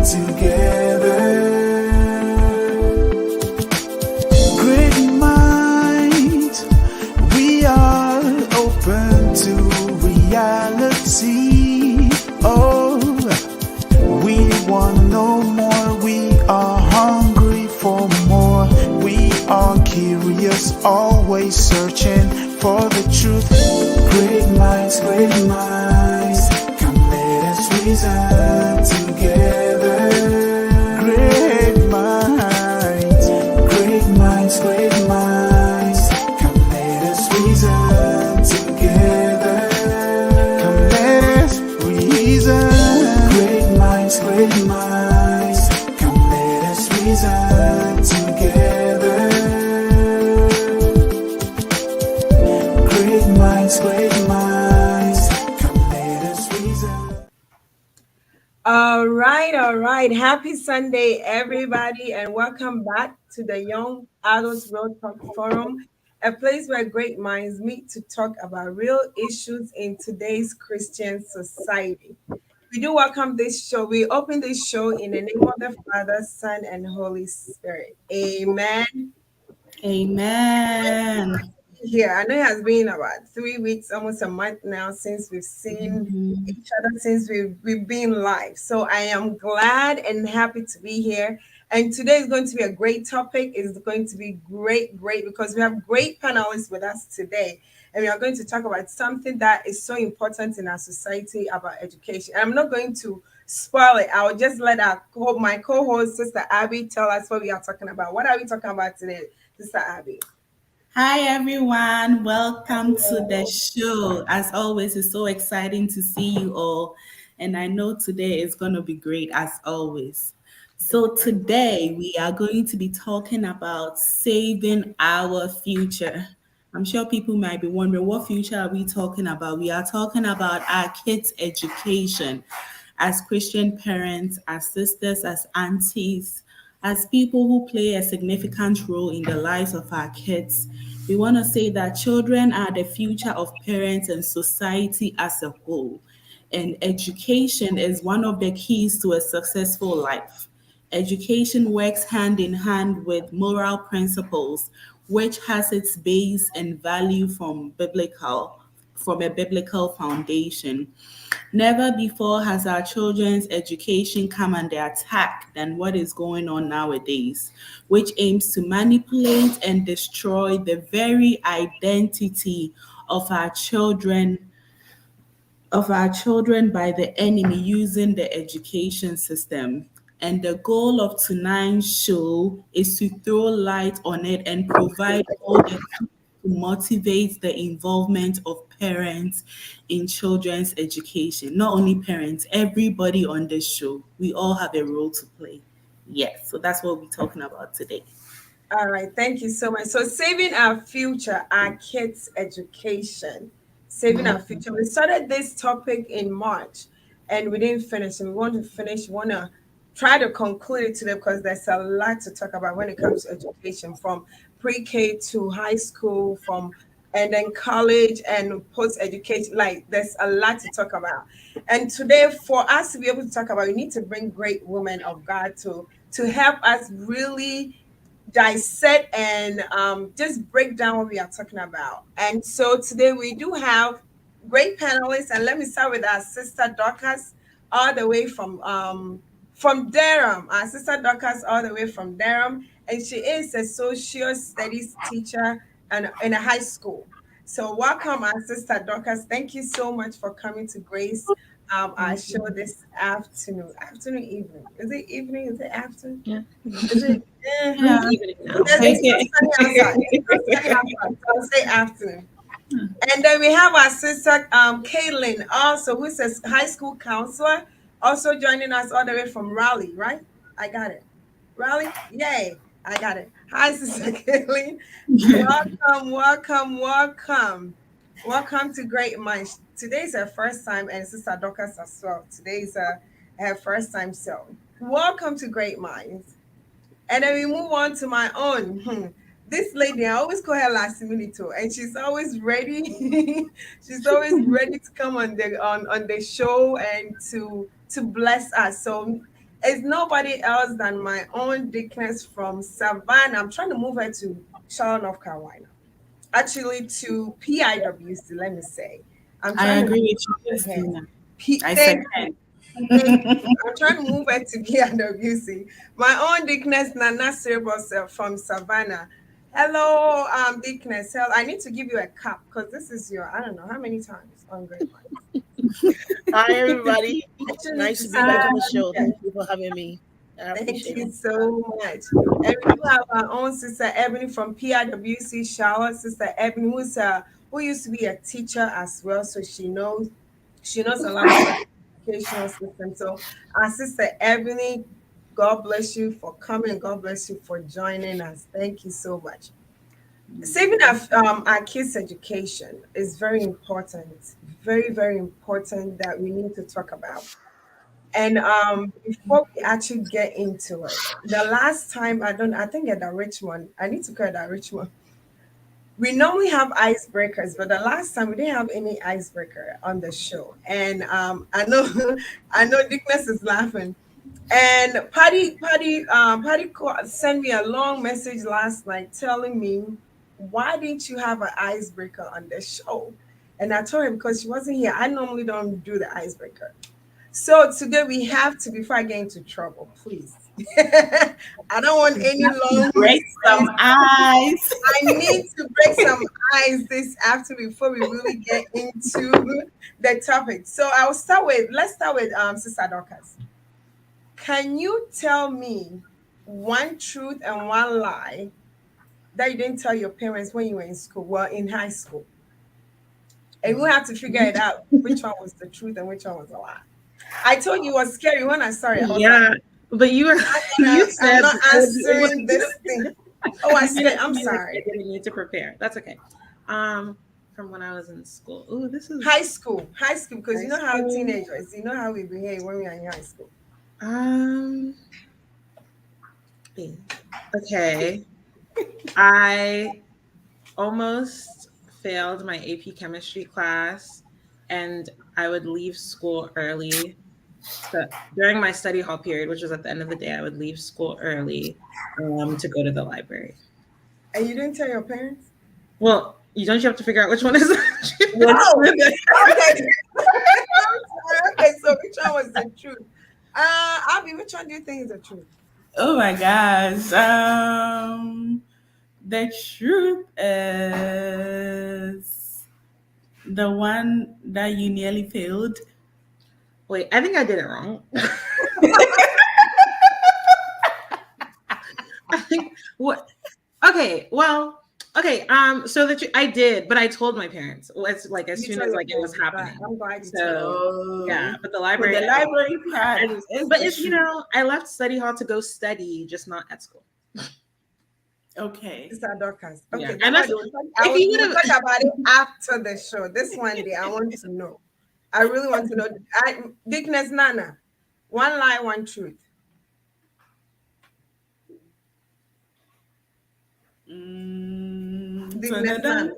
together. Great minds, we are open to reality. Oh, we want to know more. We are hungry for more. We are curious, always searching for the truth. Great minds, come let us reason together. Great minds, come let us reason together. Come let us reason. Great minds, come let us reason together. Great minds, come let us reason. All right. Happy Sunday, everybody, and welcome back to the Young Adults Real Talk Forum, a place where great minds meet to talk about real issues in today's Christian society. We do welcome this show. We open this show in the name of the Father, Son, and Holy Spirit. Amen. Amen. Here, I know it has been about 3 weeks, almost a month now since we've seen each other, since we've been live. So I am glad and happy to be here. And today is going to be a great topic. It's going to be great, because we have great panelists with us today. And we are going to talk about something that is so important in our society about education. I'm not going to spoil it. I'll just let my co-host, Sister Abby, tell us what we are talking about. What are we talking about today, Sister Abby? Hi, everyone. Welcome to the show. As always, it's so exciting to see you all. And I know today is going to be great, as always. So, today we are going to be talking about saving our future. I'm sure people might be wondering, what future are we talking about? We are talking about our kids' education as Christian parents, as sisters, as aunties, as people who play a significant role in the lives of our kids. We want to say that children are the future of parents and society as a whole. And education is one of the keys to a successful life. Education works hand in hand with moral principles, which has its base and value from a biblical foundation. Never before has our children's education come under attack than what is going on nowadays, which aims to manipulate and destroy the very identity of our children by the enemy using the education system. And the goal of tonight's show is to throw light on it and provide all the tools to motivate the involvement of parents in children's education. Not only parents, everybody on this show, we all have a role to play. Yes, so that's what we're talking about today. All right, thank you so much. So, saving our future, our kids' education, saving our future. We started this topic in March and we didn't finish. And we want to finish, we want to try to conclude it today because there's a lot to talk about when it comes to education from pre K to high school, from and then college and post education. Like, there's a lot to talk about. And today, for us to be able to talk about, we need to bring great women of God to help us really dissect and just break down what we are talking about. And so today we do have great panelists, and let me start with our sister Dorcas, all the way from Durham. Our sister Dorcas, all the way from Durham, and she is a social studies teacher and in a high school. So welcome, our sister Dorcas. Thank you so much for coming to Grace. Our show this evening. Is it evening? Is it afternoon? Yeah. Is it? Yeah. Evening now. It's still sunny outside. It's still sunny outside. So I'll say afternoon. And then we have our sister Caitlin, also who's a high school counselor, also joining us all the way from Raleigh, right? I got it. Raleigh, yay! I got it. Hi, Sister Caitlin. Welcome to Great Minds. Today's her first time, and Sister Dorcas as well. Today's her first time, so welcome to Great Minds. And then we move on to my own. This lady, I always call her Last Minute, and she's always ready. She's always ready to come on the show and to bless us. So is nobody else than my own Dickness from Savannah. I'm trying to move her to Charlotte, North Carolina. Actually, to PIWC, let me say. I'm I trying to agree with you, move her. Christina. I Thank said, you. Thank you. I'm trying to move her to PIWC. My own Dickness, Nana Cerebral from Savannah. Hello, Dickness. Hell, I need to give you a cup because this is your, I don't know how many times on Great Minds. Hi, everybody. Actually, Nice to be say back on the show. yes. Thank you for having me. I Thank appreciate you it. so much. And we do have our own sister Ebony from PIWC Charlotte. Sister Ebony, who used to be a teacher as well, so she knows a lot about the educational system. So our sister Ebony, God bless you for coming. God bless you for joining us. Thank you so much. Saving our kids' education is very important. Very, very important that we need to talk about. And before we actually get into it, the last time I think at the Richmond, I need to go at that Richmond. We normally have icebreakers, but the last time we didn't have any icebreaker on the show. And I know I know Dickness is laughing. And Patty sent me a long message last night telling me, why didn't you have an icebreaker on the show? And I told him because she wasn't here. I normally don't do the icebreaker. So today we have to, before I get into trouble, please. I don't want any long break some ice. I need to break some ice this after before we really get into the topic. So let's start with Sister Dorcas. Can you tell me one truth and one lie that you didn't tell your parents when you were in school, well, in high school? And we have to figure it out which one was the truth and which one was a lie. I told you it was scary when I started. Yeah, but you were you said I'm not answering this thing. Oh, I said I'm sorry. I didn't need to prepare. That's okay. From when I was in school. Oh, this is High school, because you know how school. teenagers, you know how we behave when we are in high school. Okay. I almost failed my AP chemistry class, and I would leave school early. So during my study hall period, which was at the end of the day, I would leave school early to go to the library. And you didn't tell your parents? Well, you have to figure out which one is No. Okay. Okay, so which one was the truth? Abby, which one do you think is the truth? Oh my gosh. The truth is the one that you nearly failed. Wait, I think I did it wrong. I think what? Okay, well, okay. So I did, but I told my parents. As soon as it was happening. I'm glad you So yeah, but the library. The library part. But it's I left study hall to go study, just not at school. Okay. Sister Dorcas. Okay. Yeah. And we'll talk about it after the show. This one day, I want to know. I really want to know. Dickness Nana, one lie, one truth. Dickness Nana.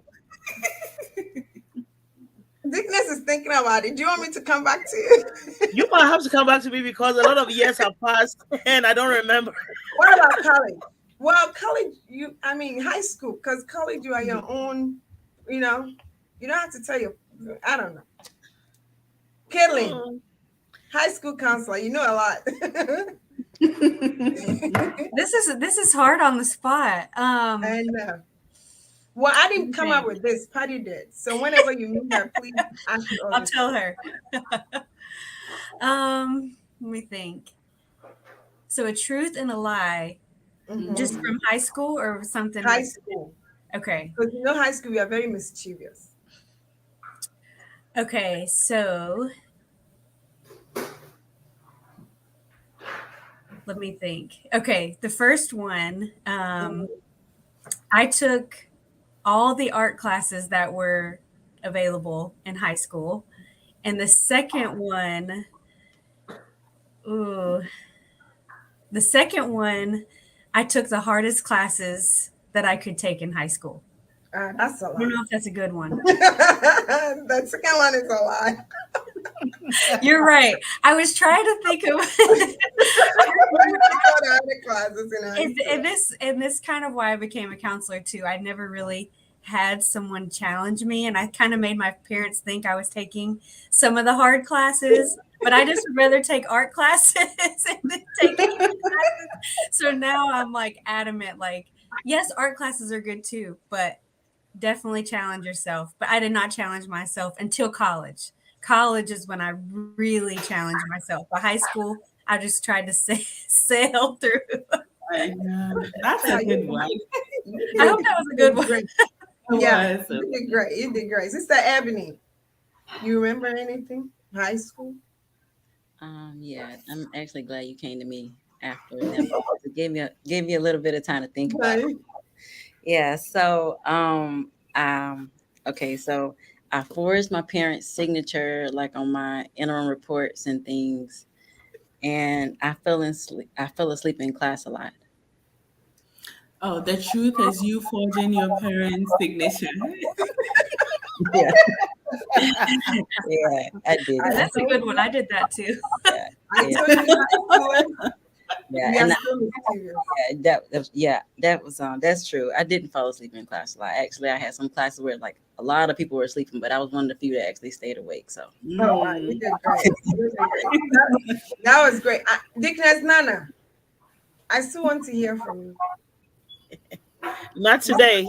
Dickness is thinking about it. Do you want me to come back to you? You might have to come back to me because a lot of years have passed and I don't remember. What about college? Well, college, high school, because college, you are your own, you don't have to tell I don't know. Caitlin, high school counselor, you know a lot. This is hard on the spot. I know. Well, I didn't come up with this. Patty did. So whenever you meet her, please ask her. I'll tell her. Let me think. So a truth and a lie, just from high school or something? High school. Okay. Because high school, we are very mischievous. Okay, so let me think. Okay, the first one, I took all the art classes that were available in high school. And the second one, I took the hardest classes that I could take in high school. That's a lie. I don't know if that's a good one. The second one is a lie. You're right. I was trying to think of classes in high school. And this kind of why I became a counselor too. I never really had someone challenge me, and I kind of made my parents think I was taking some of the hard classes, but I just would rather take art classes and take English classes. So now I'm like adamant, like, yes, art classes are good too, but definitely challenge yourself. But I did not challenge myself until college. College is when I really challenged myself. By high school, I just tried to sail through. That's a good one. I hope that was a good one. Great. Yeah, you did great. You did great. Sister Ebony, you remember anything? High school? Yeah, I'm actually glad you came to me after them. It gave me a little bit of time to think about it. Yeah, so okay, so I forged my parents' signature like on my interim reports and things, and I fell asleep in class a lot. Oh, the truth is you forging your parents' signature. Yeah. Yeah, I did. That's a good one. I did that too. Yeah, I yeah, told you high school. yeah, We are and still mischievous. that was that's true. I didn't fall asleep in class a lot. Actually, I had some classes where like a lot of people were sleeping, but I was one of the few that actually stayed awake. So Oh, wow, you did great. You did great. That was great. Dickness Nana, I still want to hear from you. Not today.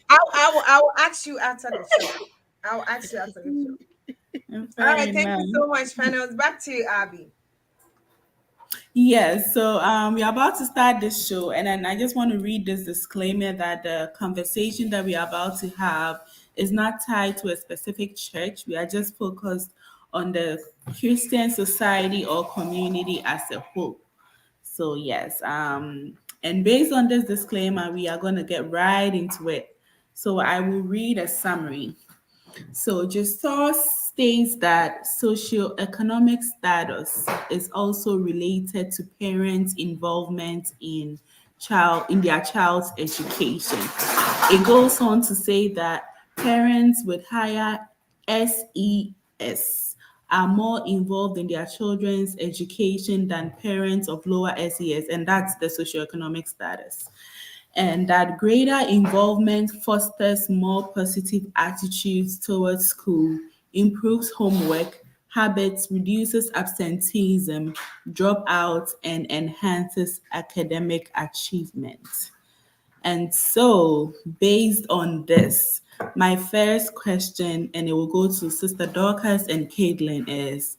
I will ask you after the show. I'll ask you after the show. All right, thank you so much, panels. Back to you, Abby. Yes, so we're about to start this show, and then I just want to read this disclaimer that the conversation that we are about to have is not tied to a specific church. We are just focused on the Christian society or community as a whole. So yes, and based on this disclaimer, we are going to get right into it. So I will read a summary. So Justus states that socioeconomic status is also related to parents' involvement in their child's education. It goes on to say that parents with higher SES are more involved in their children's education than parents of lower SES, and that's the socioeconomic status. And that greater involvement fosters more positive attitudes towards school, improves homework habits, reduces absenteeism, dropouts, and enhances academic achievement. And so, based on this, my first question, and it will go to Sister Dorcas and Caitlin, is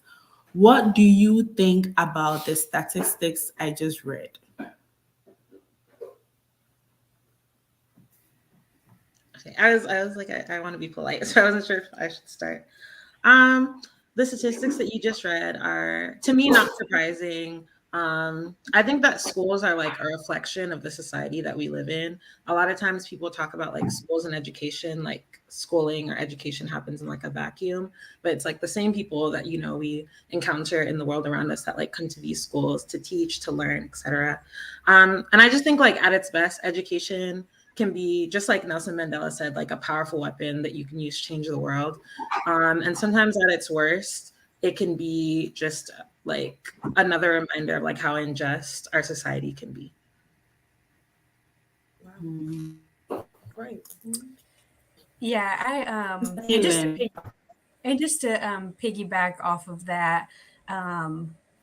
what do you think about the statistics I just read? Okay, I was like, I want to be polite, so I wasn't sure if I should start. The statistics that you just read are, to me, not surprising. I think that schools are like a reflection of the society that we live in. A lot of times people talk about like schools and education, like schooling or education happens in like a vacuum, but it's like the same people that, you know, we encounter in the world around us that like come to these schools to teach, to learn, etc. And I just think like at its best, education can be, just like Nelson Mandela said, like a powerful weapon that you can use to change the world. And sometimes at its worst, it can be just like another reminder of like how unjust our society can be. Wow. Great. Yeah, just to piggyback off of that,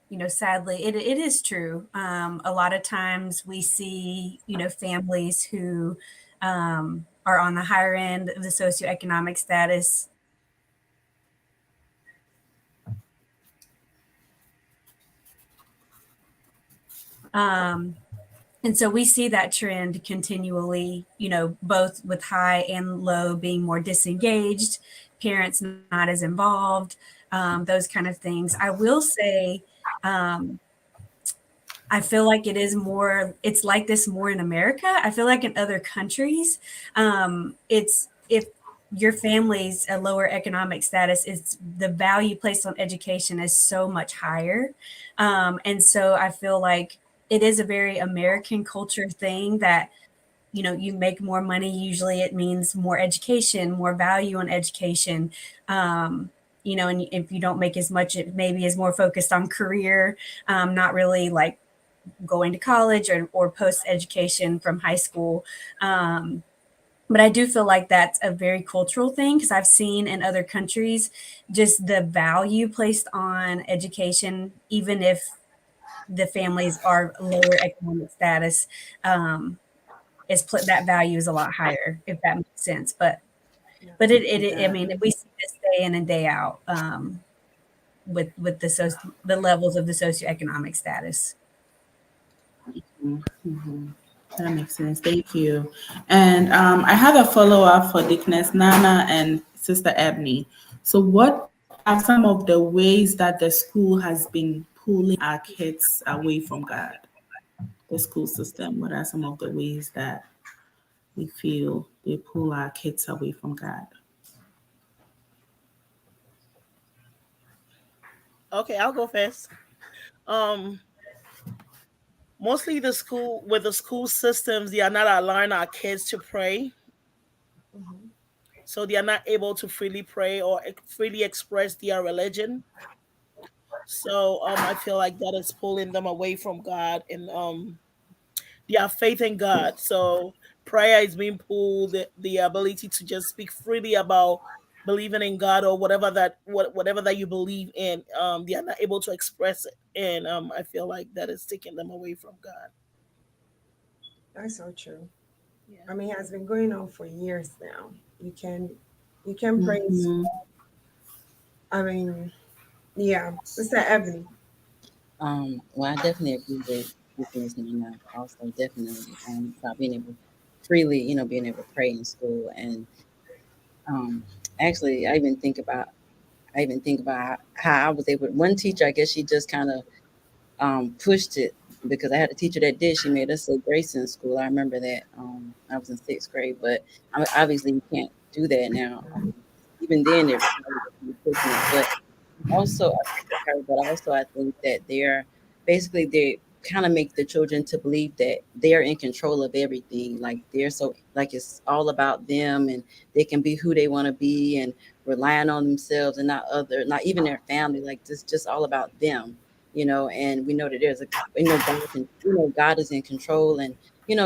you know, sadly, it is true. A lot of times we see, you know, families who are on the higher end of the socioeconomic status. And so we see that trend continually, you know, both with high and low being more disengaged, parents not as involved, those kind of things. I will say, I feel like it's like this more in America. I feel like in other countries, it's if your family's a lower economic status, it's the value placed on education is so much higher. And so I feel like it is a very American culture thing that, you know, you make more money. Usually it means more education, more value on education. you know, and if you don't make as much, it maybe is more focused on career, not really like going to college or post education from high school. But I do feel like that's a very cultural thing because I've seen in other countries just the value placed on education, even if the families are lower economic status, that value is a lot higher, if that makes sense. But I mean, we see this day in and day out, with the levels of the socioeconomic status. Mhm. That makes sense. Thank you. And I have a follow up for Dickness Nana and Sister Ebony. So, what are some of the ways that the school has been pulling our kids away from God? The school system. What are some of the ways that we feel they pull our kids away from God? Okay, I'll go first. Um, Mostly the school systems, they are not allowing our kids to pray, Mhm. so they are not able to freely pray or freely express their religion. So I feel like that is pulling them away from God and their faith in God. So prayer is being pulled, the ability to just speak freely about believing in God or whatever that you believe in. They are not able to express it, and I feel like that is taking them away from God. That's so true. Yeah. I mean, it has been going on for years now. You can pray in Mhm. school. I mean, yeah. Sister Ebony. Well, I definitely agree with Ms. Nina. Also, definitely about being able freely, being able to pray in school, and um, actually, I even think about how I was able. One teacher, I guess, she just kind of pushed it because I had a teacher that did. She made us say grace in school. I remember that. I was in sixth grade, but obviously you can't do that now. Even then, they're probably pushing it, but also I agree with her, but also I think that they kind of make the children to believe that they're in control of everything. Like they're so like it's all about them and they can be who they want to be and relying on themselves and not even their family. Like it's just all about them, and we know that there's a God is in control and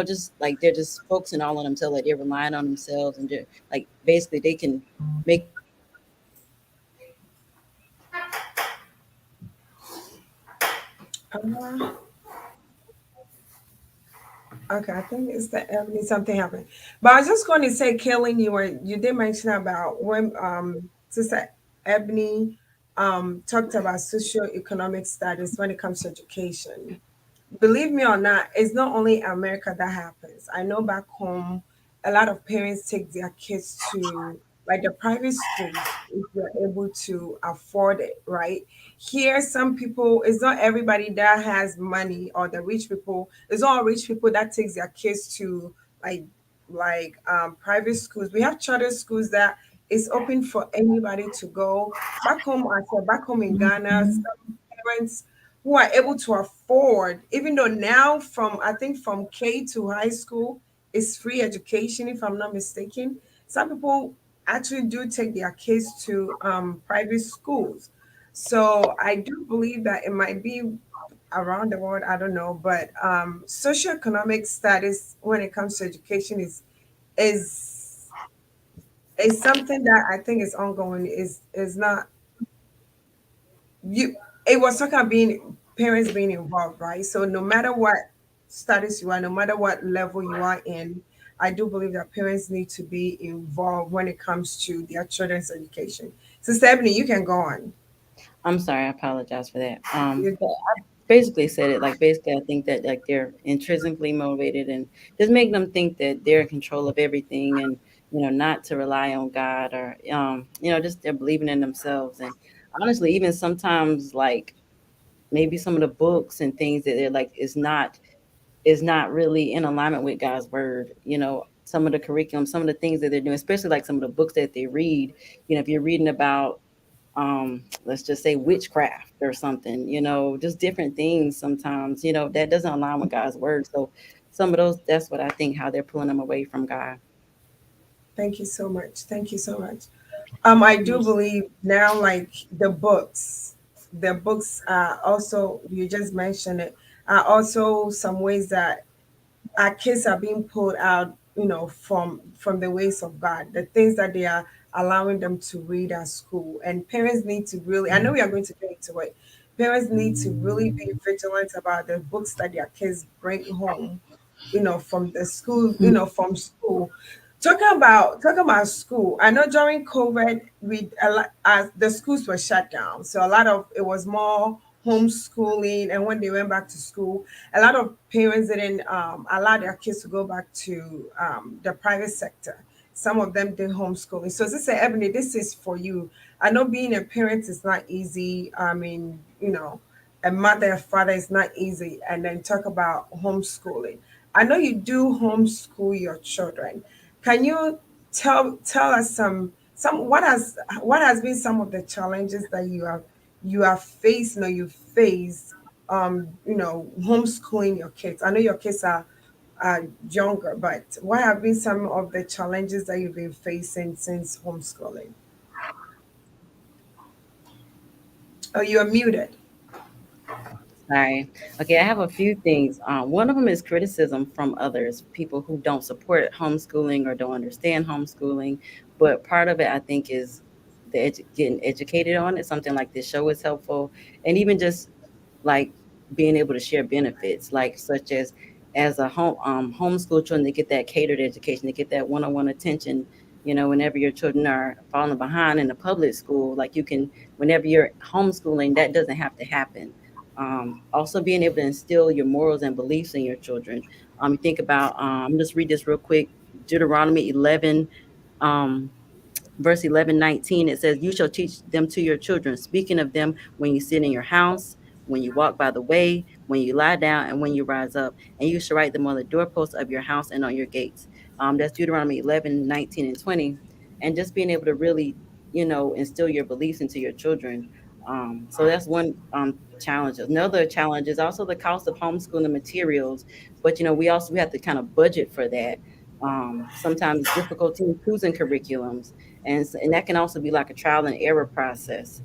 just like they're just focusing all on themselves, like they're relying on themselves and they're like basically they can make Uh, okay, I think it's the Ebony. Something happened, but I was just going to say, Kaylin, you did mention about when Sister Ebony talked about socioeconomic status when it comes to education. Believe me or not, it's not only America that happens. I know back home, a lot of parents take their kids to like the private schools if they're able to afford it, right? Here, some people, it's not everybody that has money or the rich people. It's not all rich people that takes their kids to like private schools. We have charter schools that is open for anybody to go. Back home, I said back home in Ghana, some parents who are able to afford, even though now from I think from K to high school is free education, if I'm not mistaken. Some people actually do take their kids to private schools. So I do believe that it might be around the world, I don't know, but socioeconomic status when it comes to education is is something that I think is ongoing. Is not you it was talking about being parents being involved, right? So no matter what status you are, no matter what level you are in, I do believe that parents need to be involved when it comes to their children's education. So Stephanie, you can go on. I'm sorry, I apologize for that. You- But I basically said it like basically I think that like they're intrinsically motivated and just make them think that they're in control of everything and not to rely on God or just they're believing in themselves and honestly even sometimes like maybe some of the books and things that they're like is not really in alignment with God's word. Some of the curriculum, some of the things that they're doing, especially like some of the books that they read. If you're reading about let's just say witchcraft or something, just different things sometimes, that doesn't align with God's word. So some of those, that's what I think how they're pulling them away from God. Thank you so much. Thank you so much. I do believe now, like the books are also, you just mentioned it, are also some ways that our kids are being pulled out, from the ways of God, the things that they are allowing them to read at school. And parents need to really, I know we are going to get into it, parents need to really be vigilant about the books that their kids bring home, from the school, from school. Talking about school, I know during COVID, the schools were shut down, so a lot of it was more homeschooling. And when they went back to school, a lot of parents didn't allow their kids to go back to the private sector. Some of them did homeschooling. So this is Ebony, this is for you. I know being a parent is not easy. I mean, a mother, a father is not easy. And then talk about homeschooling. I know you do homeschool your children. Can you tell us some what has been some of the challenges that you have faced or you face homeschooling your kids? I know your kids are younger, but what have been some of the challenges that you've been facing since homeschooling? Oh, you are muted. Sorry. Okay, I have a few things. One of them is criticism from others, people who don't support homeschooling or don't understand homeschooling. But part of it, I think, is getting educated on it. Something like this show is helpful, and even just like being able to share benefits, like such as a homeschool children, they get that catered education, they get that one-on-one attention. Whenever your children are falling behind in a public school, like you can, whenever you're homeschooling, that doesn't have to happen. Also being able to instill your morals and beliefs in your children. You think about, just read this real quick, Deuteronomy 11, um, verse 11:19. It says, you shall teach them to your children, speaking of them when you sit in your house, when you walk by the way, when you lie down, and when you rise up. And you shall write them on the doorposts of your house and on your gates. That's Deuteronomy 11:19 and 20. And just being able to really, instill your beliefs into your children. So that's one challenge. Another challenge is also the cost of homeschooling materials. But, we have to kind of budget for that. Sometimes difficulty in choosing curriculums, and that can also be like a trial and error process.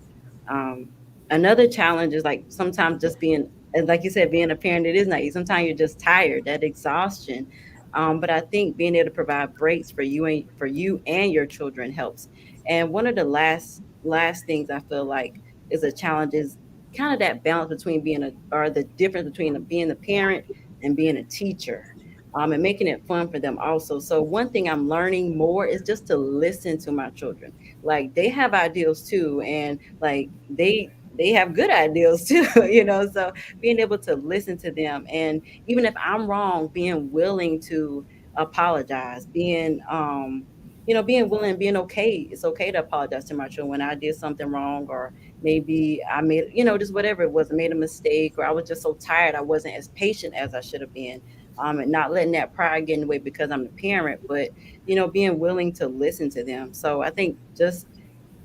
Um, Another challenge is like sometimes just being, and like you said, being a parent, it is not easy. Sometimes you're just tired, that exhaustion. But I think being able to provide breaks for you and your children helps. And one of the last things I feel like is a challenge is kind of that balance between or the difference between being a parent and being a teacher, and making it fun for them also. So one thing I'm learning more is just to listen to my children. Like they have ideals too, and like they have good ideals too, So being able to listen to them, and even if I'm wrong, being willing to apologize, being willing, being okay. It's okay to apologize to my children when I did something wrong, or maybe I made, just whatever it was, I made a mistake, or I was just so tired I wasn't as patient as I should have been. And not letting that pride get in the way because I'm the parent, but being willing to listen to them. So I think just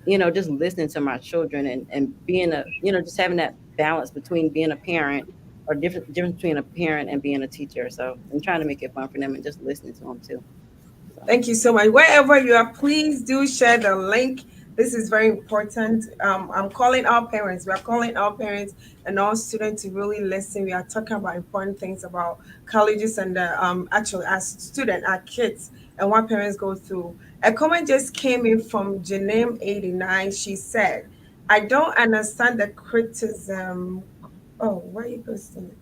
listening to my children, and being just having that balance between being a parent, or difference between a parent and being a teacher. So I'm trying to make it fun for them and just listening to them too. So Thank you so much. Wherever you are, please do share the link. This is very important. I'm calling all parents. We are calling all parents and all students to really listen. We are talking about important things about colleges and actually as students, our kids, and what parents go through. A comment just came in from Janine89. She said, "I don't understand the criticism." Oh, why are you posting it?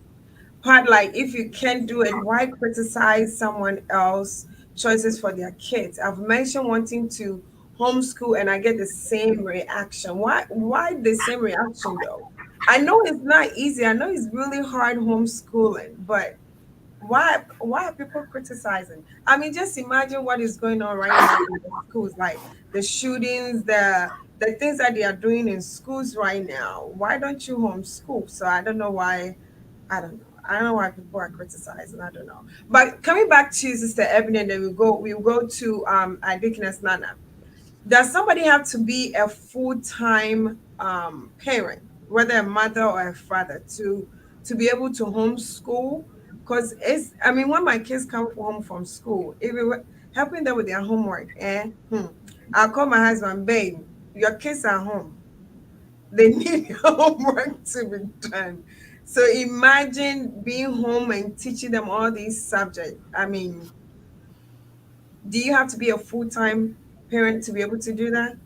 Part like, if you can't do it, why criticize someone else choices for their kids? I've mentioned wanting to homeschool and I get the same reaction. Why the same reaction though? I know it's not easy, I know it's really hard homeschooling, but why are people criticizing? I mean, just imagine what is going on right now in the schools, like the shootings, the things that they are doing in schools right now. Why don't you homeschool? So I don't know why. I don't know. I don't know why people are criticizing. I don't know. But coming back to Sister Ebony, and then we'll go to Adikines Nana. Does somebody have to be a full-time parent, whether a mother or a father, to be able to homeschool? Because when my kids come home from school, if we were helping them with their homework, I'll call my husband, babe, your kids are home. They need homework to be done. So imagine being home and teaching them all these subjects. I mean, do you have to be a full-time parent to be able to do that?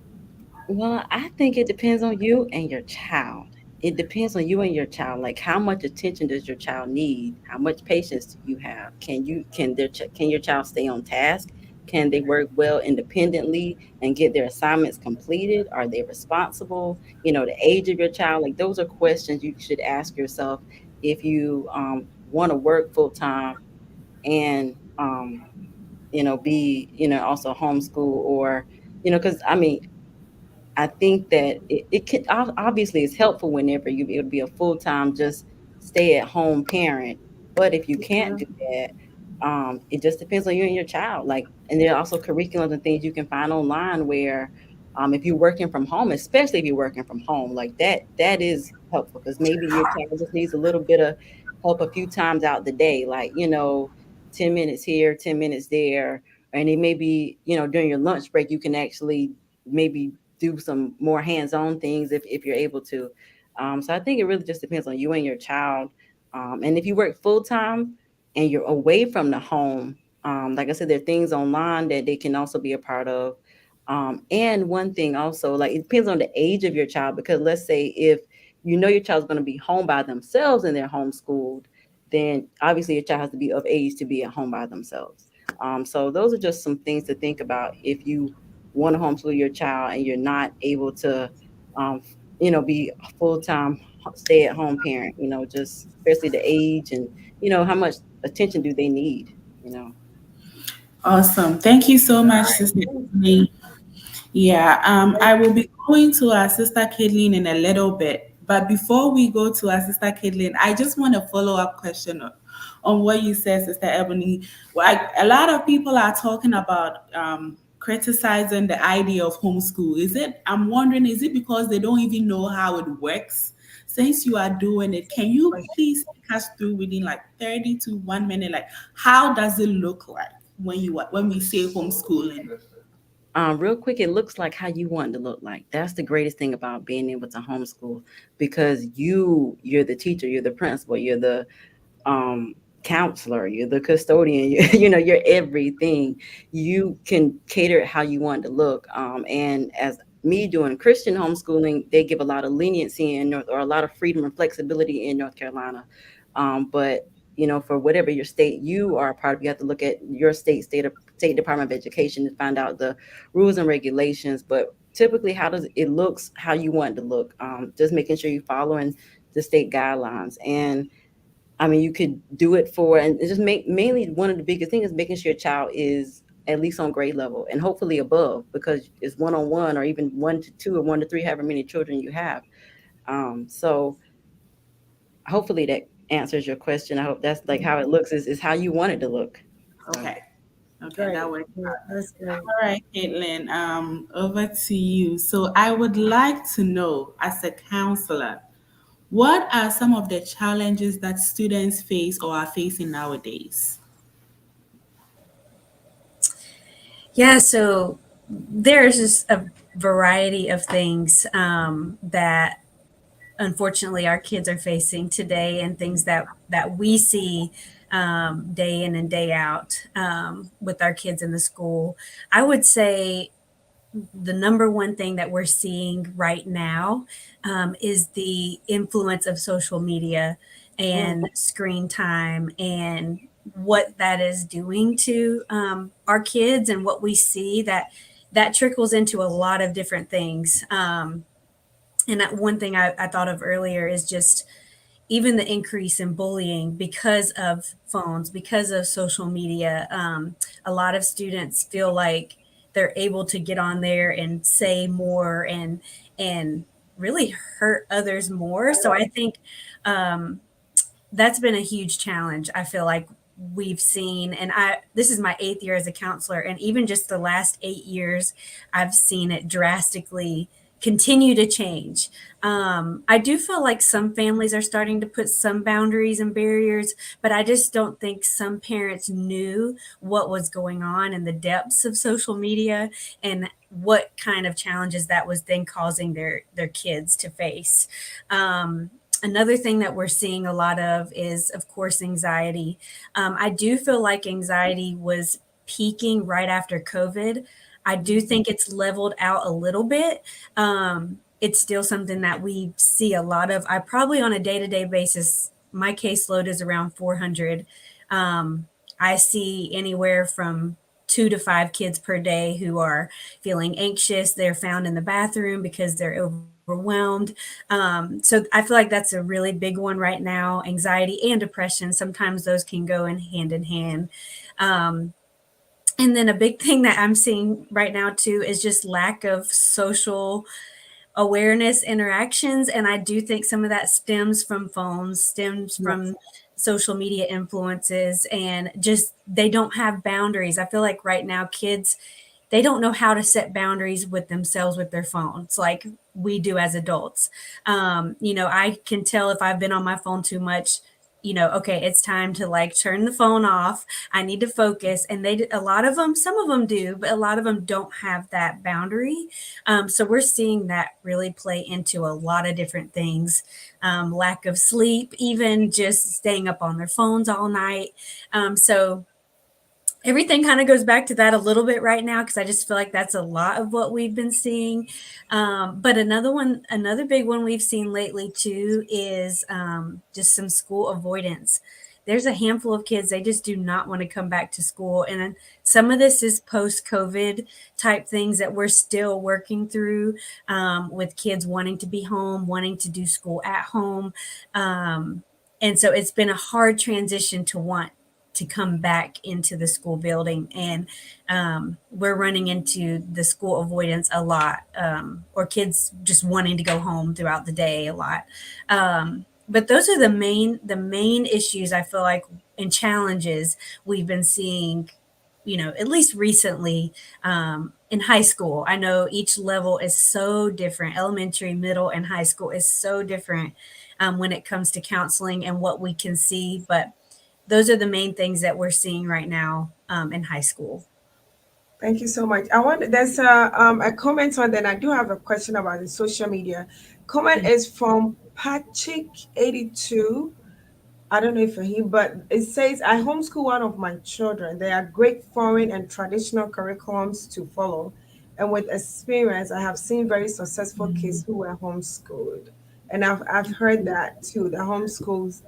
Well, I think it depends on you and your child. It depends on you and your child. Like, how much attention does your child need? How much patience do you have? Can your child stay on task? Can they work well independently and get their assignments completed? Are they responsible? The age of your child. Like, those are questions you should ask yourself if you want to work full time and be also homeschool, or because I think that it can obviously it's helpful whenever you be able to be a full time, just stay at home parent. But if you can't do that, it just depends on you and your child. Like, and there are also curriculums and things you can find online where, if you're working from home, especially if you're working from home, like that is helpful because maybe your child just needs a little bit of help a few times out the day, like 10 minutes here, 10 minutes there, and it may be during your lunch break you can actually maybe do some more hands-on things if you're able to. So I think it really just depends on you and your child. And if you work full-time and you're away from the home, like I said, there are things online that they can also be a part of. And one thing also, like, it depends on the age of your child, because let's say if your child's going to be home by themselves and they're homeschooled, then obviously your child has to be of age to be at home by themselves. So those are just some things to think about if you want to homeschool your child and you're not able to, be a full-time stay-at-home parent, just especially the age and, how much attention do they need. Awesome. Thank you so much, Sister Ebony. Yeah, I will be going to our Sister Caitlin in a little bit. But before we go to our Sister Caitlin, I just want a follow-up question on what you said, Sister Ebony. Like, a lot of people are talking about criticizing the idea of homeschool. I'm wondering, is it because they don't even know how it works? Since you are doing it, can you please take us through within like 30 to 1 minute, like how does it look like when we say homeschooling? Real quick, it looks like how you want it to look like. That's the greatest thing about being able to homeschool, because you're the teacher, you're the principal, you're the counselor, you're the custodian, you're everything. You can cater it how you want it to look. And as me doing Christian homeschooling, they give a lot of leniency or a lot of freedom and flexibility in North Carolina. But for whatever your state you are a part of, you have to look at your state Department of Education to find out the rules and regulations. But typically, how does it looks how you want it to look? Just making sure you're following the state guidelines. And I mean, you could do it and it's just mainly one of the biggest things is making sure your child is at least on grade level and hopefully above, because it's 1-on-1 or even 1-2 or 1-3, however many children you have. So hopefully that answers your question. I hope that's like how it looks is how you want it to look. Okay. Great. That works. That's great. All right, Caitlin, over to you. So I would like to know, as a counselor, what are some of the challenges that students face or are facing nowadays? Yeah, so there's just a variety of things that unfortunately our kids are facing today, and things that we see day in and day out with our kids in the school. I would say the number one thing that we're seeing right now is the influence of social media and screen time, and what that is doing to our kids, and what we see that trickles into a lot of different things. And one thing I thought of earlier is just even the increase in bullying because of phones, because of social media. A lot of students feel like they're able to get on there and say more and really hurt others more. So I think that's been a huge challenge. I feel like we've seen, and this is my 8th year as a counselor, and even just the last 8 years, I've seen it drastically continue to change. I do feel like some families are starting to put some boundaries and barriers, but I just don't think some parents knew what was going on in the depths of social media and what kind of challenges that was then causing their kids to face. Another thing that we're seeing a lot of course, anxiety. I do feel like anxiety was peaking right after COVID. I do think it's leveled out a little bit. It's still something that we see a lot of. I probably on a day-to-day basis, my caseload is around 400. I see anywhere from 2 to 5 kids per day who are feeling anxious. They're found in the bathroom because they're overwhelmed. So I feel like that's a really big one right now. Anxiety and depression, sometimes those can go in hand. And then a big thing that I'm seeing right now too is just lack of social awareness interactions. And I do think some of that stems from phones, stems from social media influences, and just they don't have boundaries. I feel like right now kids, they don't know how to set boundaries with themselves with their phones like we do as adults. I can tell if I've been on my phone too much, okay, it's time to like turn the phone off. I need to focus. And a lot of them, some of them do, but a lot of them don't have that boundary. So we're seeing that really play into a lot of different things. Lack of sleep, even just staying up on their phones all night. So everything kind of goes back to that a little bit right now, because I just feel like that's a lot of what we've been seeing. But another big one we've seen lately too is just some school avoidance. There's a handful of kids, they just do not want to come back to school. And some of this is post-COVID type things that we're still working through, with kids wanting to be home, wanting to do school at home. And so it's been a hard transition to want to come back into the school building. And we're running into the school avoidance a lot, or kids just wanting to go home throughout the day a lot. But those are the main issues I feel like, and challenges we've been seeing, at least recently, in high school. I know each level is so different. Elementary, middle, and high school is so different when it comes to counseling and what we can see. But those are the main things that we're seeing right now in high school. Thank you so much. There's a comment on, then I do have a question about the social media. Comment is from Patrick82. I don't know if he, but it says, I homeschool one of my children. They are great foreign and traditional curriculums to follow. And with experience, I have seen very successful kids who were homeschooled. And I've heard that too, the homeschools.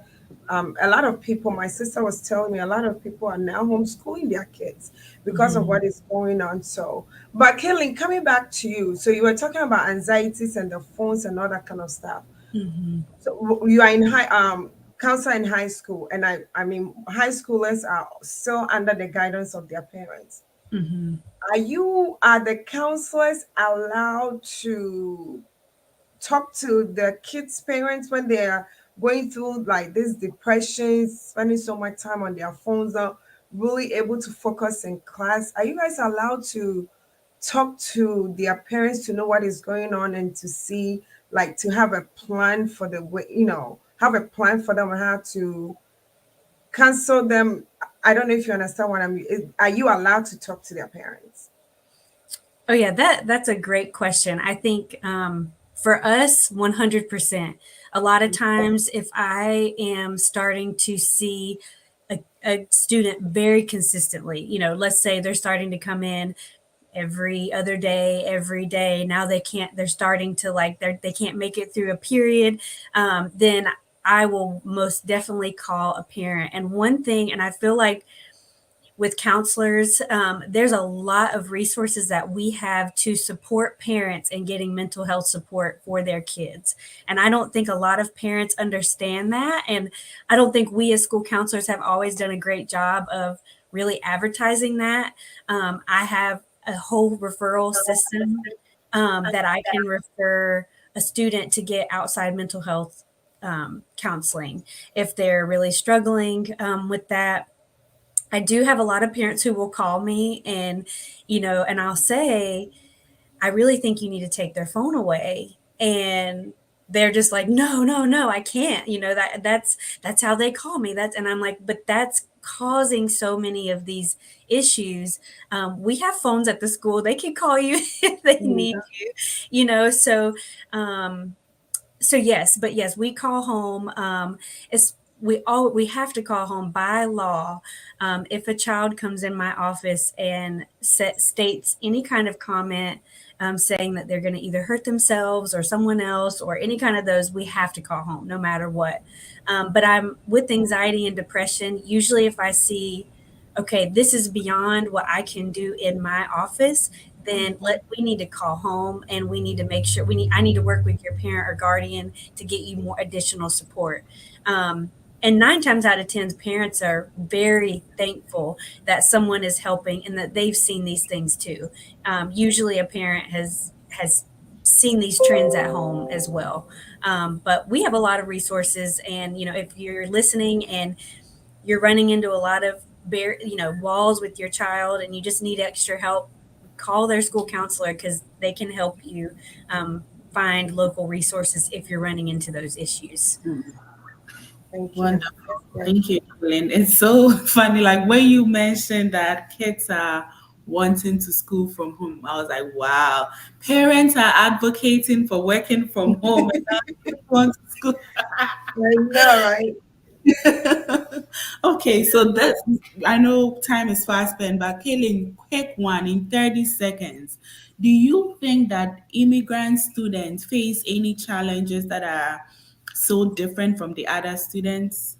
A lot of people, my sister was telling me, a lot of people are now homeschooling their kids because of what is going on. So, but Kaylin, coming back to you, so you were talking about anxieties and the phones and all that kind of stuff. So you are in counselor in high school, and I mean, high schoolers are still under the guidance of their parents. Are the counselors allowed to talk to the kids' parents when they are going through like this depression, spending so much time on their phones, not really able to focus in class? Are you guys allowed to talk to their parents to know what is going on and to see, like, to have a plan for the way, have a plan for them on how to counsel them? I don't know if you understand what I mean. Are you allowed to talk to their parents? Oh yeah, that's a great question. I think for us, 100%. A lot of times, if I am starting to see a student very consistently, let's say they're starting to come in every other day, every day. Now they're starting to they can't make it through a period. Then I will most definitely call a parent. And one thing, and I feel like with counselors, there's a lot of resources that we have to support parents in getting mental health support for their kids. And I don't think a lot of parents understand that. And I don't think we as school counselors have always done a great job of really advertising that. I have a whole referral system that I can refer a student to get outside mental health counseling if they're really struggling with that. I do have a lot of parents who will call me and, and I'll say, I really think you need to take their phone away. And they're just like, no, no, no, I can't. That's how they call me. And I'm like, but that's causing so many of these issues. We have phones at the school. They can call you if they need you, um, so yes, but yes, we call home. It's we have to call home by law. If a child comes in my office and states any kind of comment, saying that they're going to either hurt themselves or someone else or any kind of those, we have to call home no matter what. But I'm with anxiety and depression. Usually, if I see, okay, this is beyond what I can do in my office, then we need to call home, and we need to make sure I need to work with your parent or guardian to get you more additional support. And 9 times out of 10, parents are very thankful that someone is helping and that they've seen these things too. Usually a parent has seen these trends at home as well. But we have a lot of resources, and if you're listening and you're running into a lot of walls with your child and you just need extra help, call their school counselor, because they can help you find local resources if you're running into those issues. Thank you. Wonderful. Thank you, Evelyn. It's so funny. Like when you mentioned that kids are wanting to school from home, I was like, wow, parents are advocating for working from home and now kids want to school. I know, right? Okay, so that's, I know time is fast spent, but Kaylin, quick one in 30 seconds. Do you think that immigrant students face any challenges that are so different from the other students?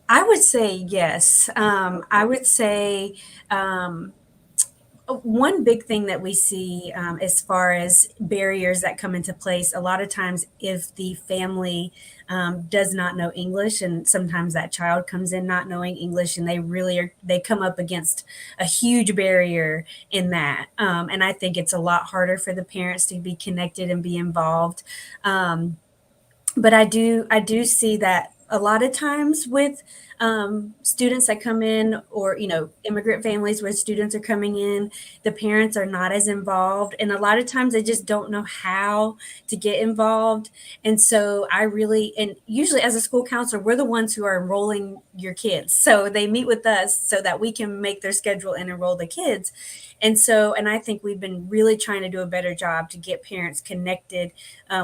I would say yes. I would say one big thing that we see as far as barriers that come into place, a lot of times if the family does not know English, and sometimes that child comes in not knowing English, and they come up against a huge barrier in that. And I think it's a lot harder for the parents to be connected and be involved. But I do see that a lot of times with students that come in, or immigrant families where students are coming in, the parents are not as involved, and a lot of times they just don't know how to get involved. And so and usually as a school counselor, we're the ones who are enrolling your kids, so they meet with us so that we can make their schedule and enroll the kids. And I think we've been really trying to do a better job to get parents connected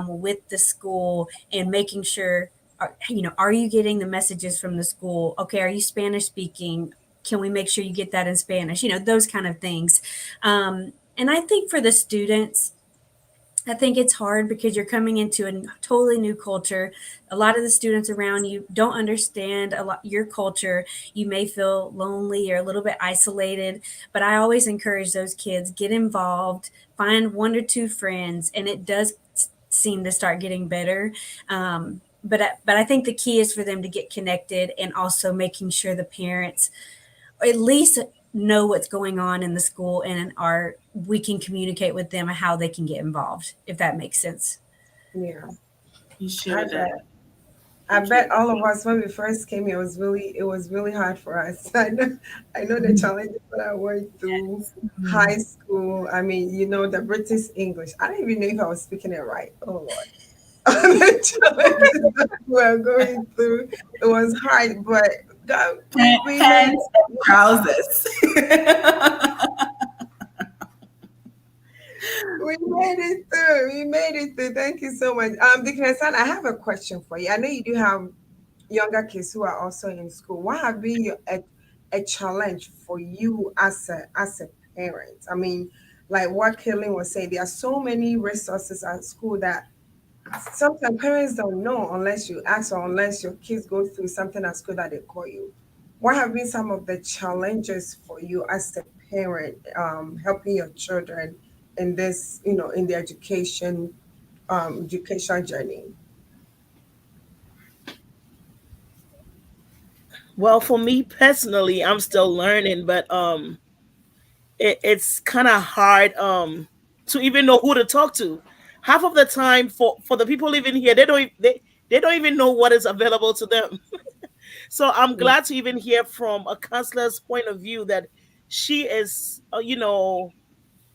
with the school, and making sure, are you getting the messages from the school? Okay, are you Spanish speaking? Can we make sure you get that in Spanish? Those kind of things. And I think for the students, I think it's hard because you're coming into a totally new culture. A lot of the students around you don't understand your culture. You may feel lonely or a little bit isolated, but I always encourage those kids, get involved, find 1 or 2 friends, and it does seem to start getting better. But I think the key is for them to get connected, and also making sure the parents at least know what's going on in the school, and we can communicate with them how they can get involved, if that makes sense. Yeah. You share that. I bet all of us, when we first came here, it was really hard for us. I know the challenges that I went through. High school. I mean, the British English. I don't even know if I was speaking it right. Oh Lord. The challenges that we were going through, it was hard, but God, we Pants and trousers. We made it through. We made it through. Thank you so much. Because I have a question for you. I know you do have younger kids who are also in school. What have been a challenge for you as a parent? I mean, like what Kaylin was saying, there are so many resources at school that sometimes parents don't know unless you ask, or unless your kids go through something at school that they call you. What have been some of the challenges for you as a parent, helping your children in this, in the education journey? Well, for me personally, I'm still learning, but it's kind of hard to even know who to talk to. Half of the time, for the people living here, they don't even know what is available to them. So I'm glad to even hear from a counselor's point of view that she is,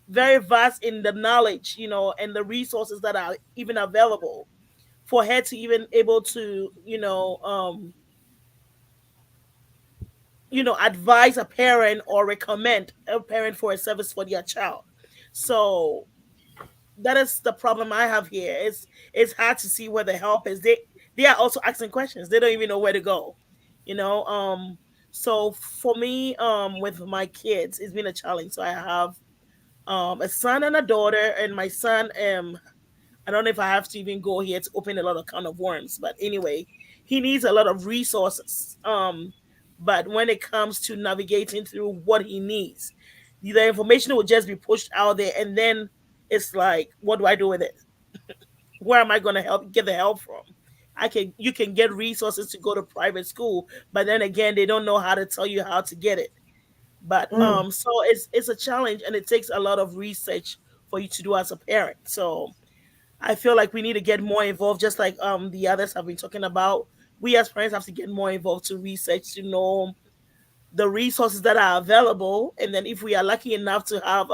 very vast in the knowledge, and the resources that are even available for her to even able to, advise a parent or recommend a parent for a service for their child. So that is the problem I have here. It's hard to see where the help is. They are also asking questions. They don't even know where to go. You know. So for me, with my kids, it's been a challenge. So I have a son and a daughter, and my son I don't know if I have to even go here to open a lot of can of worms, but anyway, he needs a lot of resources. But when it comes to navigating through what he needs, the information will just be pushed out there, and then it's like, what do I do with it? Where am I going to get the help from? You can get resources to go to private school, but then again, they don't know how to tell you how to get it. But so it's a challenge, and it takes a lot of research for you to do as a parent. So I feel like we need to get more involved, just like the others have been talking about. We as parents have to get more involved to research to know the resources that are available, and then if we are lucky enough to have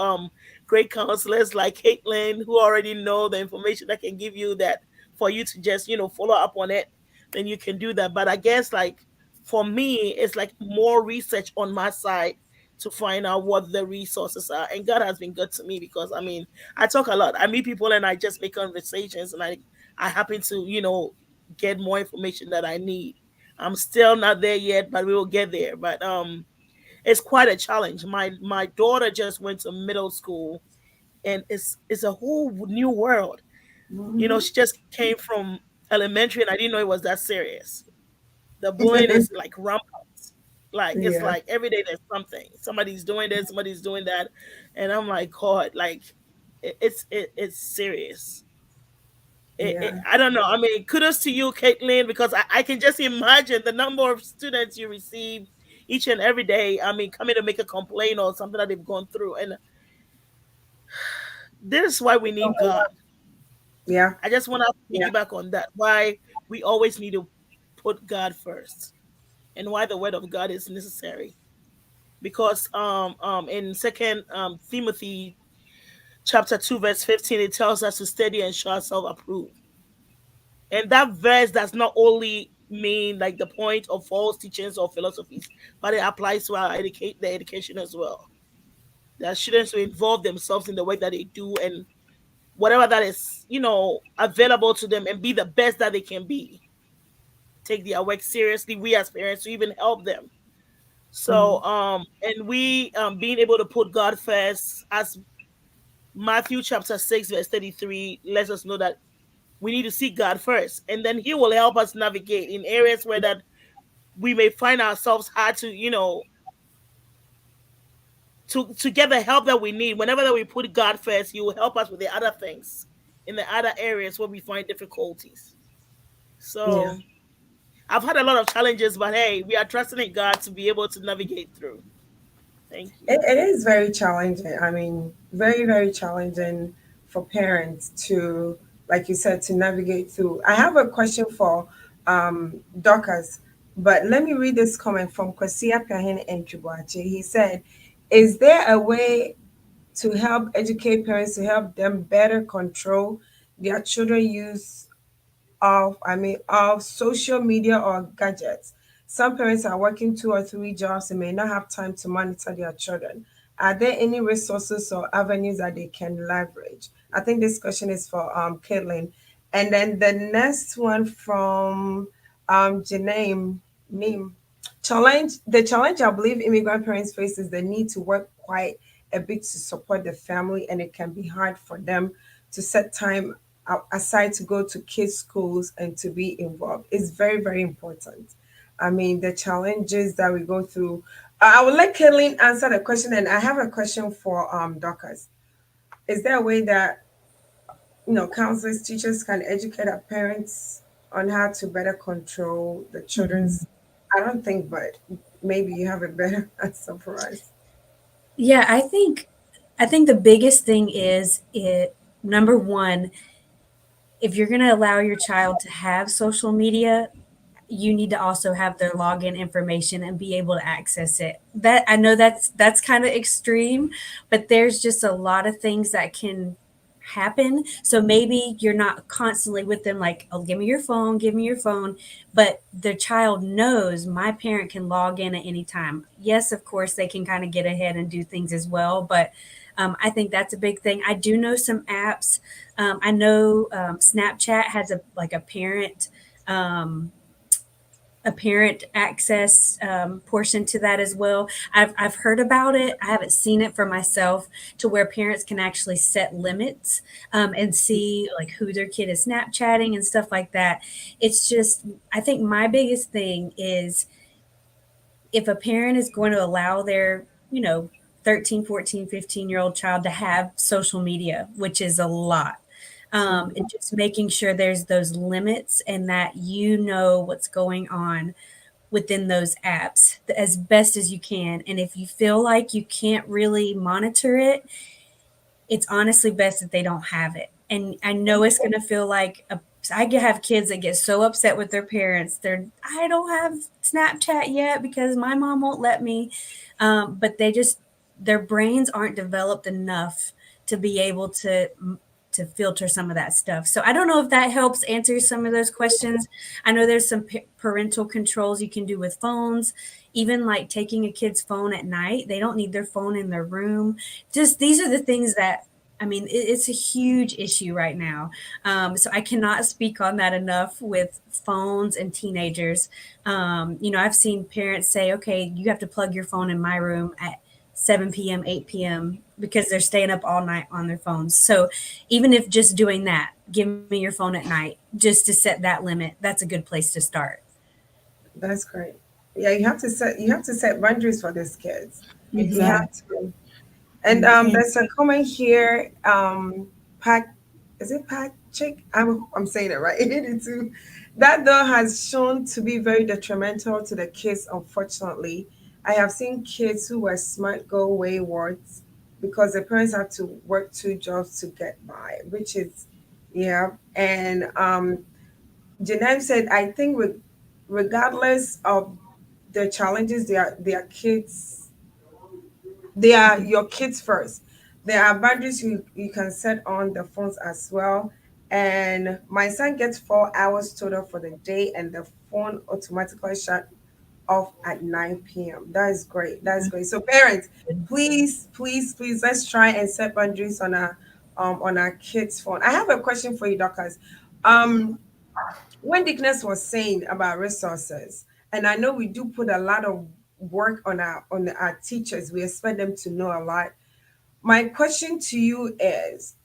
great counselors like Caitlin who already know the information that can give you that for you to just follow up on it, then you can do that. But I guess like for me, it's like more research on my side to find out what the resources are. And God has been good to me because I mean I talk a lot. I meet people and I just make conversations, and I happen to get more information that I need. I'm still not there yet, but we will get there. But it's quite a challenge. My daughter just went to middle school, and it's a whole new world. She just came from elementary, and I didn't know it was that serious. The bullying is like rampant. Like it's Yeah, like every day there's something. Somebody's doing this, somebody's doing that, and I'm like, God, like it's serious. yeah. I don't know. I mean, kudos to you, Caitlin, because I can just imagine the number of students you receive each and every day. I mean, coming to make a complaint or something that they've gone through. And this is why we need God. Yeah, I just want to yeah. piggyback on that. Why we always need to put God first, and why the word of God is necessary. Because in Second Timothy chapter 2 verse 15, it tells us to study and show ourselves approved. And that verse does not only mean like the point of false teachings or philosophies, but it applies to our the education as well. That students will involve themselves in the work that they do, and whatever that is, available to them, and be the best that they can be. Take their work seriously. We as parents to even help them. So and we being able to put God first, as Matthew chapter 6 verse 33 lets us know that we need to seek God first, and then He will help us navigate in areas where that we may find ourselves hard to, to get the help that we need. Whenever that we put God first, He will help us with the other things in the other areas where we find difficulties. Yeah. So I've had a lot of challenges, but hey, we are trusting in God to be able to navigate through. Thank you. It is very challenging. I mean, very, very challenging for parents to, like you said, to navigate through. I have a question for Dorcas, but let me read this comment from Kwasia Piahin and Chibuache. He said, is there a way to help educate parents to help them better control their children use of social media or gadgets? Some parents are working 2 or 3 jobs and may not have time to monitor their children. Are there any resources or avenues that they can leverage? I think this question is for Caitlin. And then the next one from Janae Neem. The challenge I believe immigrant parents face is the need to work quite a bit to support the family, and it can be hard for them to set time aside to go to kids' schools and to be involved. It's very, very important. I mean, the challenges that we go through. I will let Kathleen answer the question, and I have a question for Dorcas. Is there a way that counselors, teachers can educate our parents on how to better control the children's? I don't think, but maybe you have a better answer for us. Yeah, I think the biggest thing is it number one, if you're going to allow your child to have social media, you need to also have their login information and be able to access it. That I know that's kind of extreme, but there's just a lot of things that can happen. So maybe you're not constantly with them like, oh, give me your phone, give me your phone, but the child knows my parent can log in at any time. Yes, of course they can kind of get ahead and do things as well, but I think that's a big thing. I do know some apps. I know Snapchat has a parent a parent access portion to that as well. I've heard about it. I haven't seen it for myself, to where parents can actually set limits and see like who their kid is Snapchatting and stuff like that. It's just, I think my biggest thing is, if a parent is going to allow their, 13, 14, 15-year-old child to have social media, which is a lot, and just making sure there's those limits and that you know what's going on within those apps as best as you can. And if you feel like you can't really monitor it, it's honestly best that they don't have it. And I know it's going to feel like I have kids that get so upset with their parents. I don't have Snapchat yet because my mom won't let me. But their brains aren't developed enough to be able to filter some of that stuff. So I don't know if that helps answer some of those questions. I know there's some parental controls you can do with phones, even like taking a kid's phone at night. They don't need their phone in their room. Just these are the things that, I mean, it's a huge issue right now. So I cannot speak on that enough with phones and teenagers. I've seen parents say, okay, you have to plug your phone in my room at 7 p.m., 8 p.m. because they're staying up all night on their phones. So even if just doing that, give me your phone at night, just to set that limit, that's a good place to start. That's great. Yeah, you have to set boundaries for these kids. You have to. And there's a comment here. Pat, is it Patrick? I'm saying it right. That though has shown to be very detrimental to the kids. Unfortunately, I have seen kids who were smart go wayward because the parents had to work two jobs to get by, which is, yeah. And Janelle said, I think regardless of the challenges, they are kids. They are your kids first. There are boundaries you can set on the phones as well. And my son gets 4 hours total for the day, and the phone automatically shut off at 9 p.m. That is great. That's great. So parents, please, please, please, let's try and set boundaries on our kids' phone. I have a question for you, Doctors. Um, when Dickness was saying about resources, and I know we do put a lot of work on our teachers. We expect them to know a lot. My question to you is,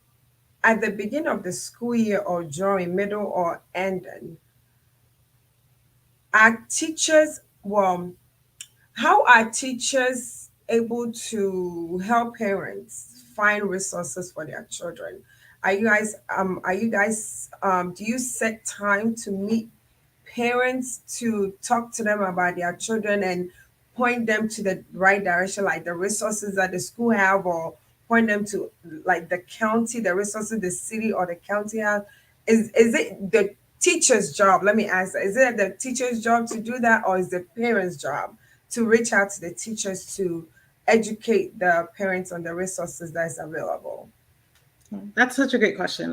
at the beginning of the school year or during middle or ending, are teachers, well, how are teachers able to help parents find resources for their children? Do you set time to meet parents to talk to them about their children and point them to the right direction, like the resources that the school have, or point them to like the county, the resources the city or the county have? Is it the teacher's job? Let me ask that. Is it the teacher's job to do that, or is the parents' job to reach out to the teachers to educate the parents on the resources that is available? That's such a great question.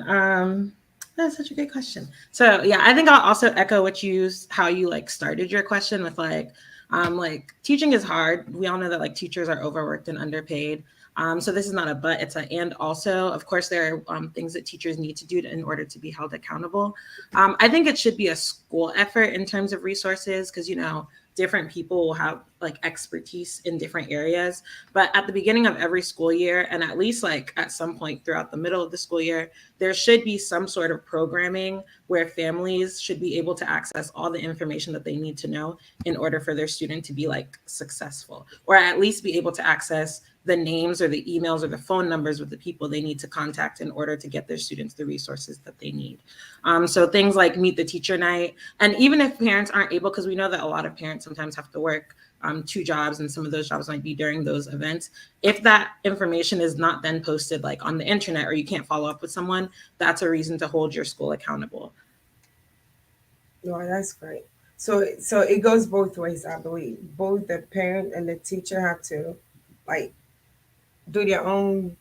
That's such a great question. So yeah, I think I'll also echo how you like started your question with like teaching is hard. We all know that like teachers are overworked and underpaid. So this is not a but, it's a and. Also, of course, there are things that teachers need to do in order to be held accountable. I think it should be a school effort in terms of resources, because different people will have like expertise in different areas. But at the beginning of every school year, and at least like at some point throughout the middle of the school year, there should be some sort of programming where families should be able to access all the information that they need to know in order for their student to be like successful, or at least be able to access the names or the emails or the phone numbers with the people they need to contact in order to get their students the resources that they need. So things like meet the teacher night. And even if parents aren't able, because we know that a lot of parents sometimes have to work two jobs, and some of those jobs might be during those events. If that information is not then posted like on the internet, or you can't follow up with someone, that's a reason to hold your school accountable. No, that's great. So it goes both ways, I believe. Both the parent and the teacher have to like do their own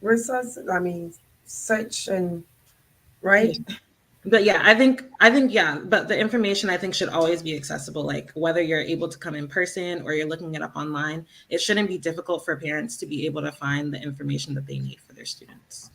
resources. I mean, search and Yeah. right. But yeah, yeah, but the information I think should always be accessible. Like whether you're able to come in person or you're looking it up online, it shouldn't be difficult for parents to be able to find the information that they need for their students.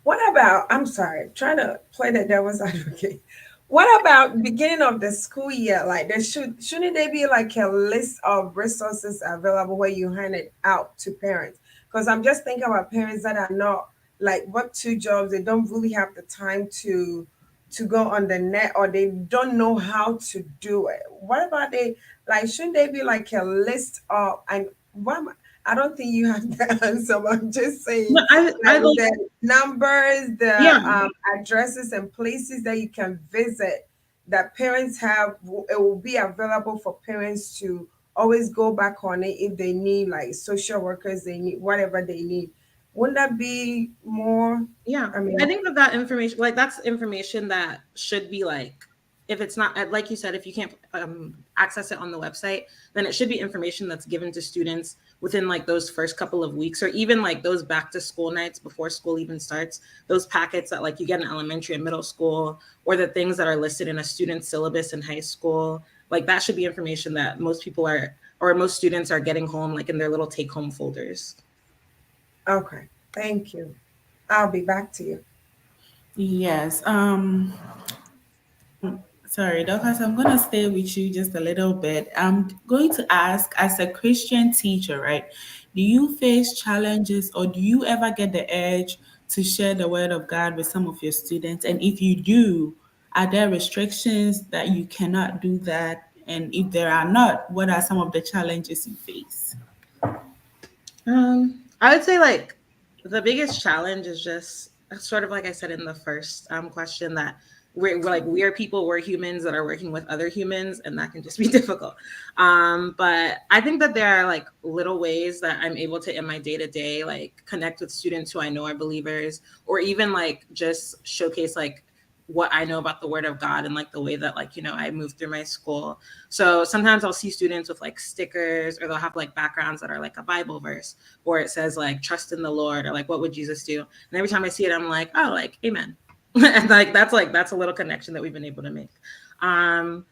What about, I'm sorry, trying to play the devil's advocate. What about beginning of the school year? Like shouldn't there be like a list of resources available where you hand it out to parents? Because I'm just thinking about parents that are not like work two jobs, they don't really have the time to go on the net or they don't know how to do it. What about they like shouldn't there be like a list of and what am I don't think you have the answer, but I'm just saying No, I like like the numbers, yeah. the addresses and places that you can visit that parents have, it will be available for parents to always go back on it if they need like social workers, they need whatever they need. Wouldn't that be more? Yeah, I I mean, think that information, like that's information that should be like, if it's not like you said, if you can't access it on the website, then it should be information that's given to students within like those first couple of weeks, or even like those back to school nights before school even starts. Those packets that like you get in elementary and middle school, or the things that are listed in a student syllabus in high school, like that should be information that most people are, or most students are getting home, like in their little take home folders. okay. Thank you. I'll be back to you. Yes. Sorry, Dorcas, I'm going to stay with you just a little bit. I'm going to ask, as a Christian teacher, right? Do you face challenges or do you ever get the urge to share the word of God with some of your students? And if you do, are there restrictions that you cannot do that? And if there are not, what are some of the challenges you face? I would say like the biggest challenge is just sort of like I said in the first question, that we're like, we are people, we're humans that are working with other humans, and that can just be difficult. But I think that there are like little ways that I'm able to in my day to day like connect with students who I know are believers, or even like just showcase like what I know about the word of God and like the way that like, you know, I move through my school. So sometimes I'll see students with like stickers, or they'll have like backgrounds that are like a Bible verse, or it says like trust in the Lord, or like what would Jesus do? And every time I see it, I'm like, oh, like amen. And like that's a little connection that we've been able to make. Um,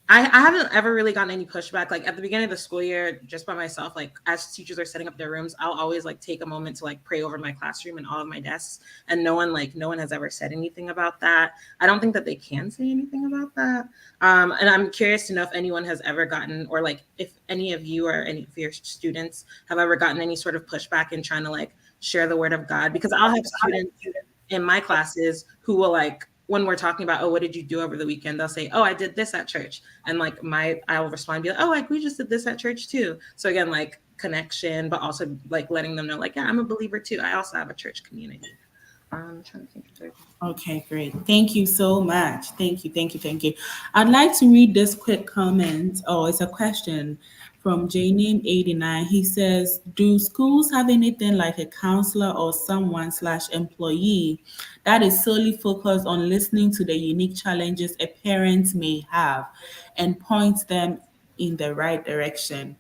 I haven't ever really gotten any pushback. Like at the beginning of the school year, just by myself, like as teachers are setting up their rooms, I'll always like take a moment to like pray over my classroom and all of my desks. And no one has ever said anything about that. I don't think that they can say anything about that. And I'm curious to know if anyone has ever gotten, or like if any of you or any of your students have ever gotten any sort of pushback in trying to like share the word of God, because I'll have students in my classes who will like, when we're talking about, oh, what did you do over the weekend? They'll say, oh, I did this at church. And like I'll respond and be like, oh, like we just did this at church too. So again, like connection, but also like letting them know like, yeah, I'm a believer too. I also have a church community. I'm trying to think of it. Okay, great. Thank you so much. Thank you, thank you, thank you. I'd like to read this quick comment. Oh, it's a question from JName89. He says, do schools have anything like a counselor or someone slash employee that is solely focused on listening to the unique challenges a parent may have and points them in the right direction?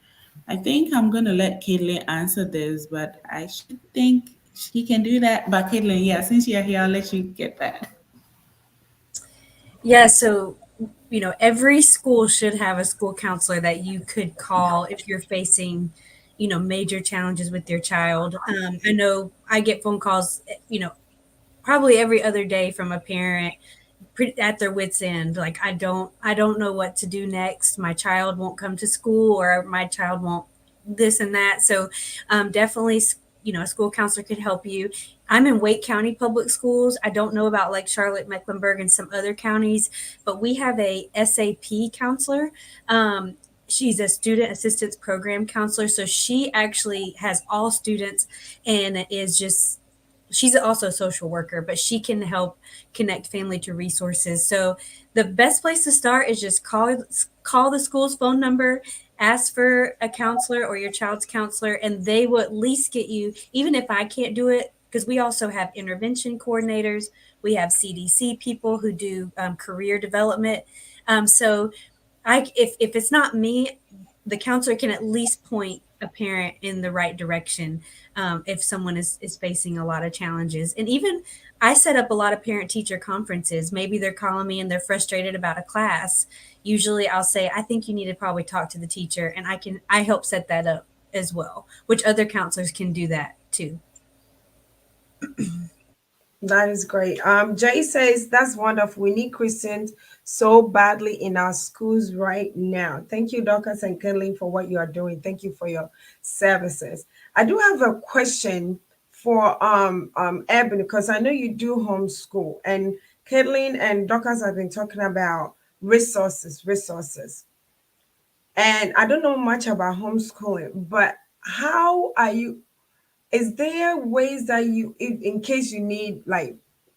I think I'm going to let Caitlin answer this, but I should think she can do that. But Caitlin, yeah, since you're here, I'll let you get that. Yeah, so every school should have a school counselor that you could call if you're facing, major challenges with your child. I know I get phone calls, probably every other day from a parent at their wits end, like I don't know what to do next. My child won't come to school, or my child won't this and that. So definitely, a school counselor could help you. I'm in Wake County Public Schools. I don't know about like Charlotte, Mecklenburg, and some other counties, but we have a SAP counselor. She's a student assistance program counselor, so she actually has all students and she's also a social worker, but she can help connect family to resources. So the best place to start is just call the school's phone number, ask for a counselor or your child's counselor, and they will at least get you, even if I can't do it because we also have intervention coordinators, we have CDC people who do career development. So if it's not me, the counselor can at least point a parent in the right direction if someone is facing a lot of challenges. And even I set up a lot of parent teacher conferences. Maybe they're calling me and they're frustrated about a class. Usually I'll say, I think you need to probably talk to the teacher, and I help set that up as well, which other counselors can do that too. That is great. Jay says that's wonderful. We need Christians so badly in our schools right now. Thank you, Dorcas and Kathleen, for what you are doing. Thank you for your services. I do have a question for Eben, because I know you do homeschool, and Kathleen and Dorcas have been talking about resources. And I don't know much about homeschooling, but how are you? Is there ways that you, in case you need like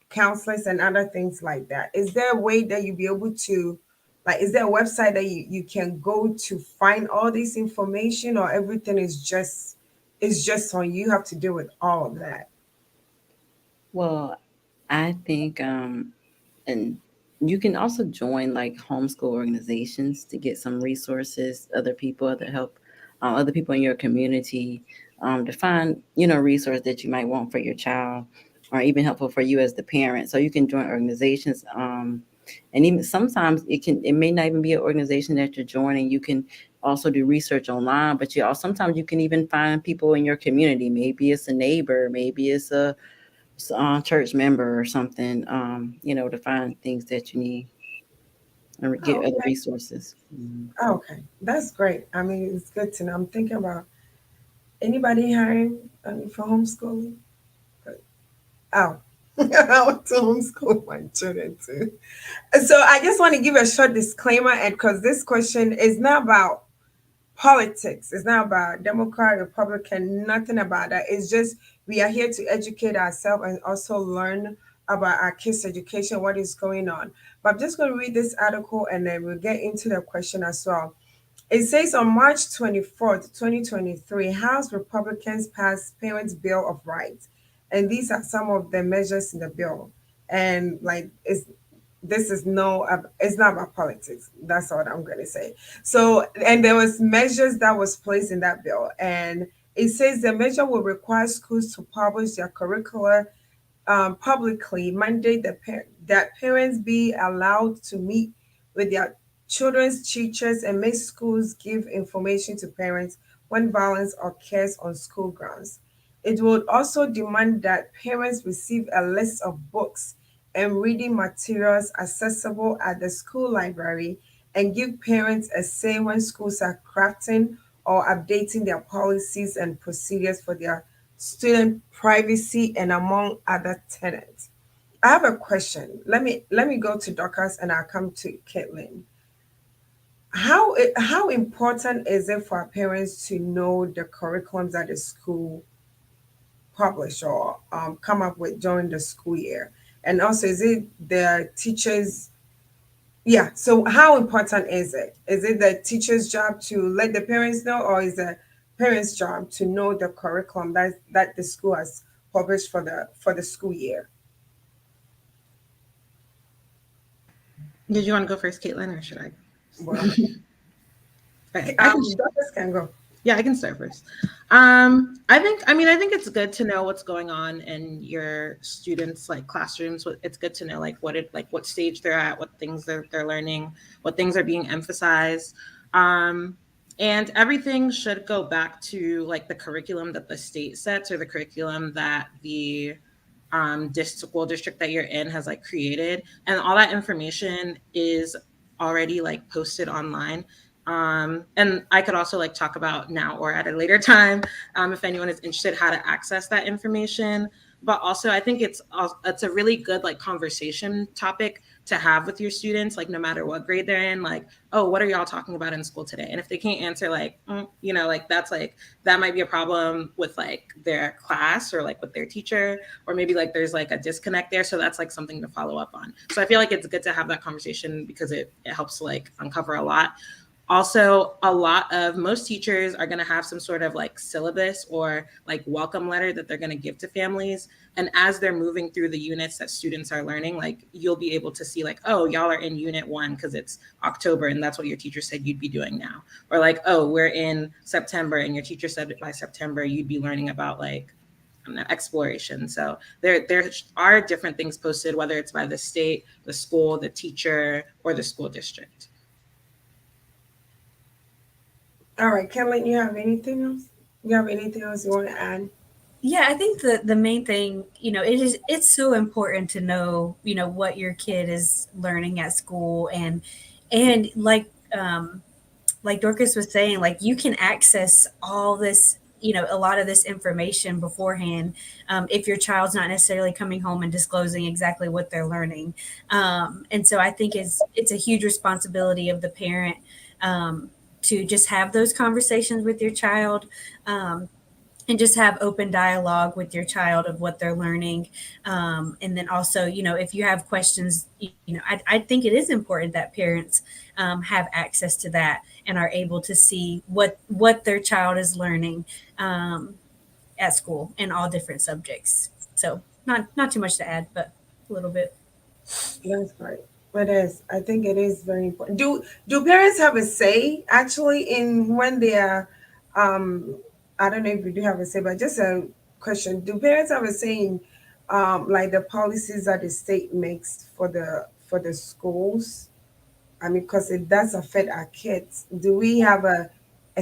counselors and other things like that, is there a way that you be able to, like, is there a website that you can go to find all this information, or everything is just on you? You have to deal with all of that? Well, I think, and you can also join like homeschool organizations to get some resources, other people, other help, other people in your community, to find, resource that you might want for your child, or even helpful for you as the parent. So you can join organizations, and even sometimes it may not even be an organization that you're joining. You can also do research online, but sometimes you can even find people in your community. Maybe it's a neighbor, maybe it's a church member or something, to find things that you need and get other resources. Okay, that's great. I mean, it's good to know. I'm thinking about anybody hiring for homeschooling. Oh, I want to homeschool my children too. So I just want to give a short disclaimer, and because this question is not about politics, it's not about Democrat, Republican, nothing about that. It's just we are here to educate ourselves and also learn about our kids' education, what is going on. But I'm just going to read this article and then we'll get into the question as well. It says on March 24th, 2023, House Republicans passed Parents' Bill of Rights. And these are some of the measures in the bill. And like, it's not about politics. That's what I'm going to say. So, and there was measures that was placed in that bill. And it says the measure will require schools to publish their curricula publicly, mandate that parents be allowed to meet with their children's teachers, and make schools give information to parents when violence occurs on school grounds. It would also demand that parents receive a list of books and reading materials accessible at the school library, and give parents a say when schools are crafting or updating their policies and procedures for their student privacy, and among other tenets. I have a question. Let me go to Dorcas and I'll come to Caitlin. How important is it for our parents to know the curriculums that the school publish or come up with during the school year? And also, is it the teachers? Yeah. So, how important is it? Is it the teacher's job to let the parents know, or is the parents' job to know the curriculum that the school has published for the school year? Did you want to go first, Caitlin, or should I? Well, Okay, Dorcas can go. Yeah, I can start first. I think it's good to know what's going on in your students' like classrooms. It's good to know what stage they're at, what things they're learning, what things are being emphasized. And everything should go back to like the curriculum that the state sets, or the curriculum that the school district that you're in has like created, and all that information is already like posted online. And I could also like talk about now or at a later time, if anyone is interested, how to access that information. But also, I think it's a really good like conversation topic to have with your students, like no matter what grade they're in. Like, oh, what are y'all talking about in school today? And if they can't answer, like, that might be a problem with like their class or like with their teacher, or maybe like there's like a disconnect there. So that's like something to follow up on. So I feel like it's good to have that conversation because it helps like uncover a lot. Also, a lot of most teachers are going to have some sort of like syllabus or like welcome letter that they're going to give to families. And as they're moving through the units that students are learning, like you'll be able to see like, oh, y'all are in unit 1 because it's October and that's what your teacher said you'd be doing now. Or like, oh, we're in September and your teacher said by September you'd be learning about like, I don't know, exploration. So there are different things posted, whether it's by the state, the school, the teacher, or the school district. All right, Kelly, you have anything else? You have anything else you want to add? Yeah, I think the main thing, it's so important to know, what your kid is learning at school, and like Dorcas was saying, like you can access all this, a lot of this information beforehand, if your child's not necessarily coming home and disclosing exactly what they're learning. And so I think it's a huge responsibility of the parent, to just have those conversations with your child, and just have open dialogue with your child of what they're learning. And then also, if you have questions, I think it is important that parents have access to that and are able to see what their child is learning at school in all different subjects. So not too much to add, but a little bit. That's great. It is. I think it is very important. Do parents have a say actually in when they are I don't know if you do have a say, but just a question. Do parents have a say in like the policies that the state makes for the schools? I mean, because it does affect our kids. Do we have a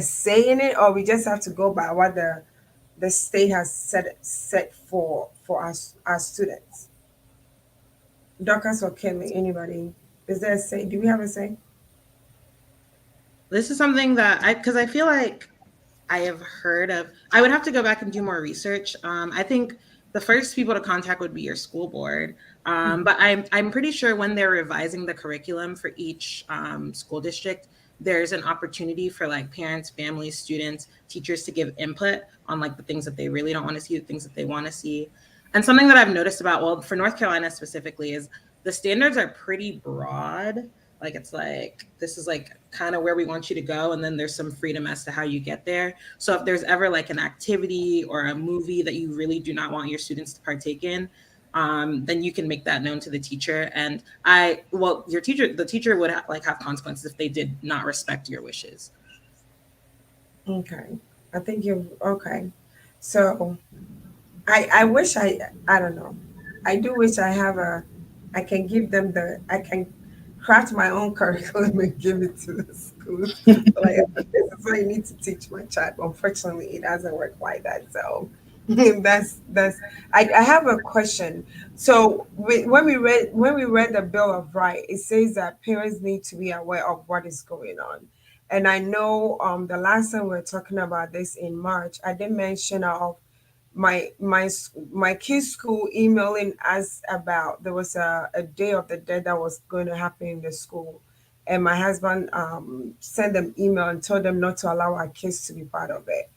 say in it, or we just have to go by what the state has set for our students? Dorcas or Kelly, anybody? Is there a say? Do we have a say? This is something that because I feel like I have heard of. I would have to go back and do more research. I think the first people to contact would be your school board. But I'm pretty sure when they're revising the curriculum for each school district, there's an opportunity for like parents, families, students, teachers to give input on like the things that they really don't want to see, the things that they want to see. And something that I've noticed about, well, for North Carolina specifically, is the standards are pretty broad. Like it's like, this is like kind of where we want you to go. And then there's some freedom as to how you get there. So if there's ever like an activity or a movie that you really do not want your students to partake in, then you can make that known to the teacher. And the teacher would have consequences if they did not respect your wishes. Okay. I think okay. So I wish I don't know. I do wish I can give them I can craft my own curriculum and give it to the schools. Like this is what you need to teach my child. Unfortunately, it doesn't work like that. So that's I have a question. So when we read the Bill of Rights, it says that parents need to be aware of what is going on. And I know the last time we were talking about this in March, I did mention of my kids' school emailing us about there was a Day of the Dead that was going to happen in the school, and my husband sent them email and told them not to allow our kids to be part of it.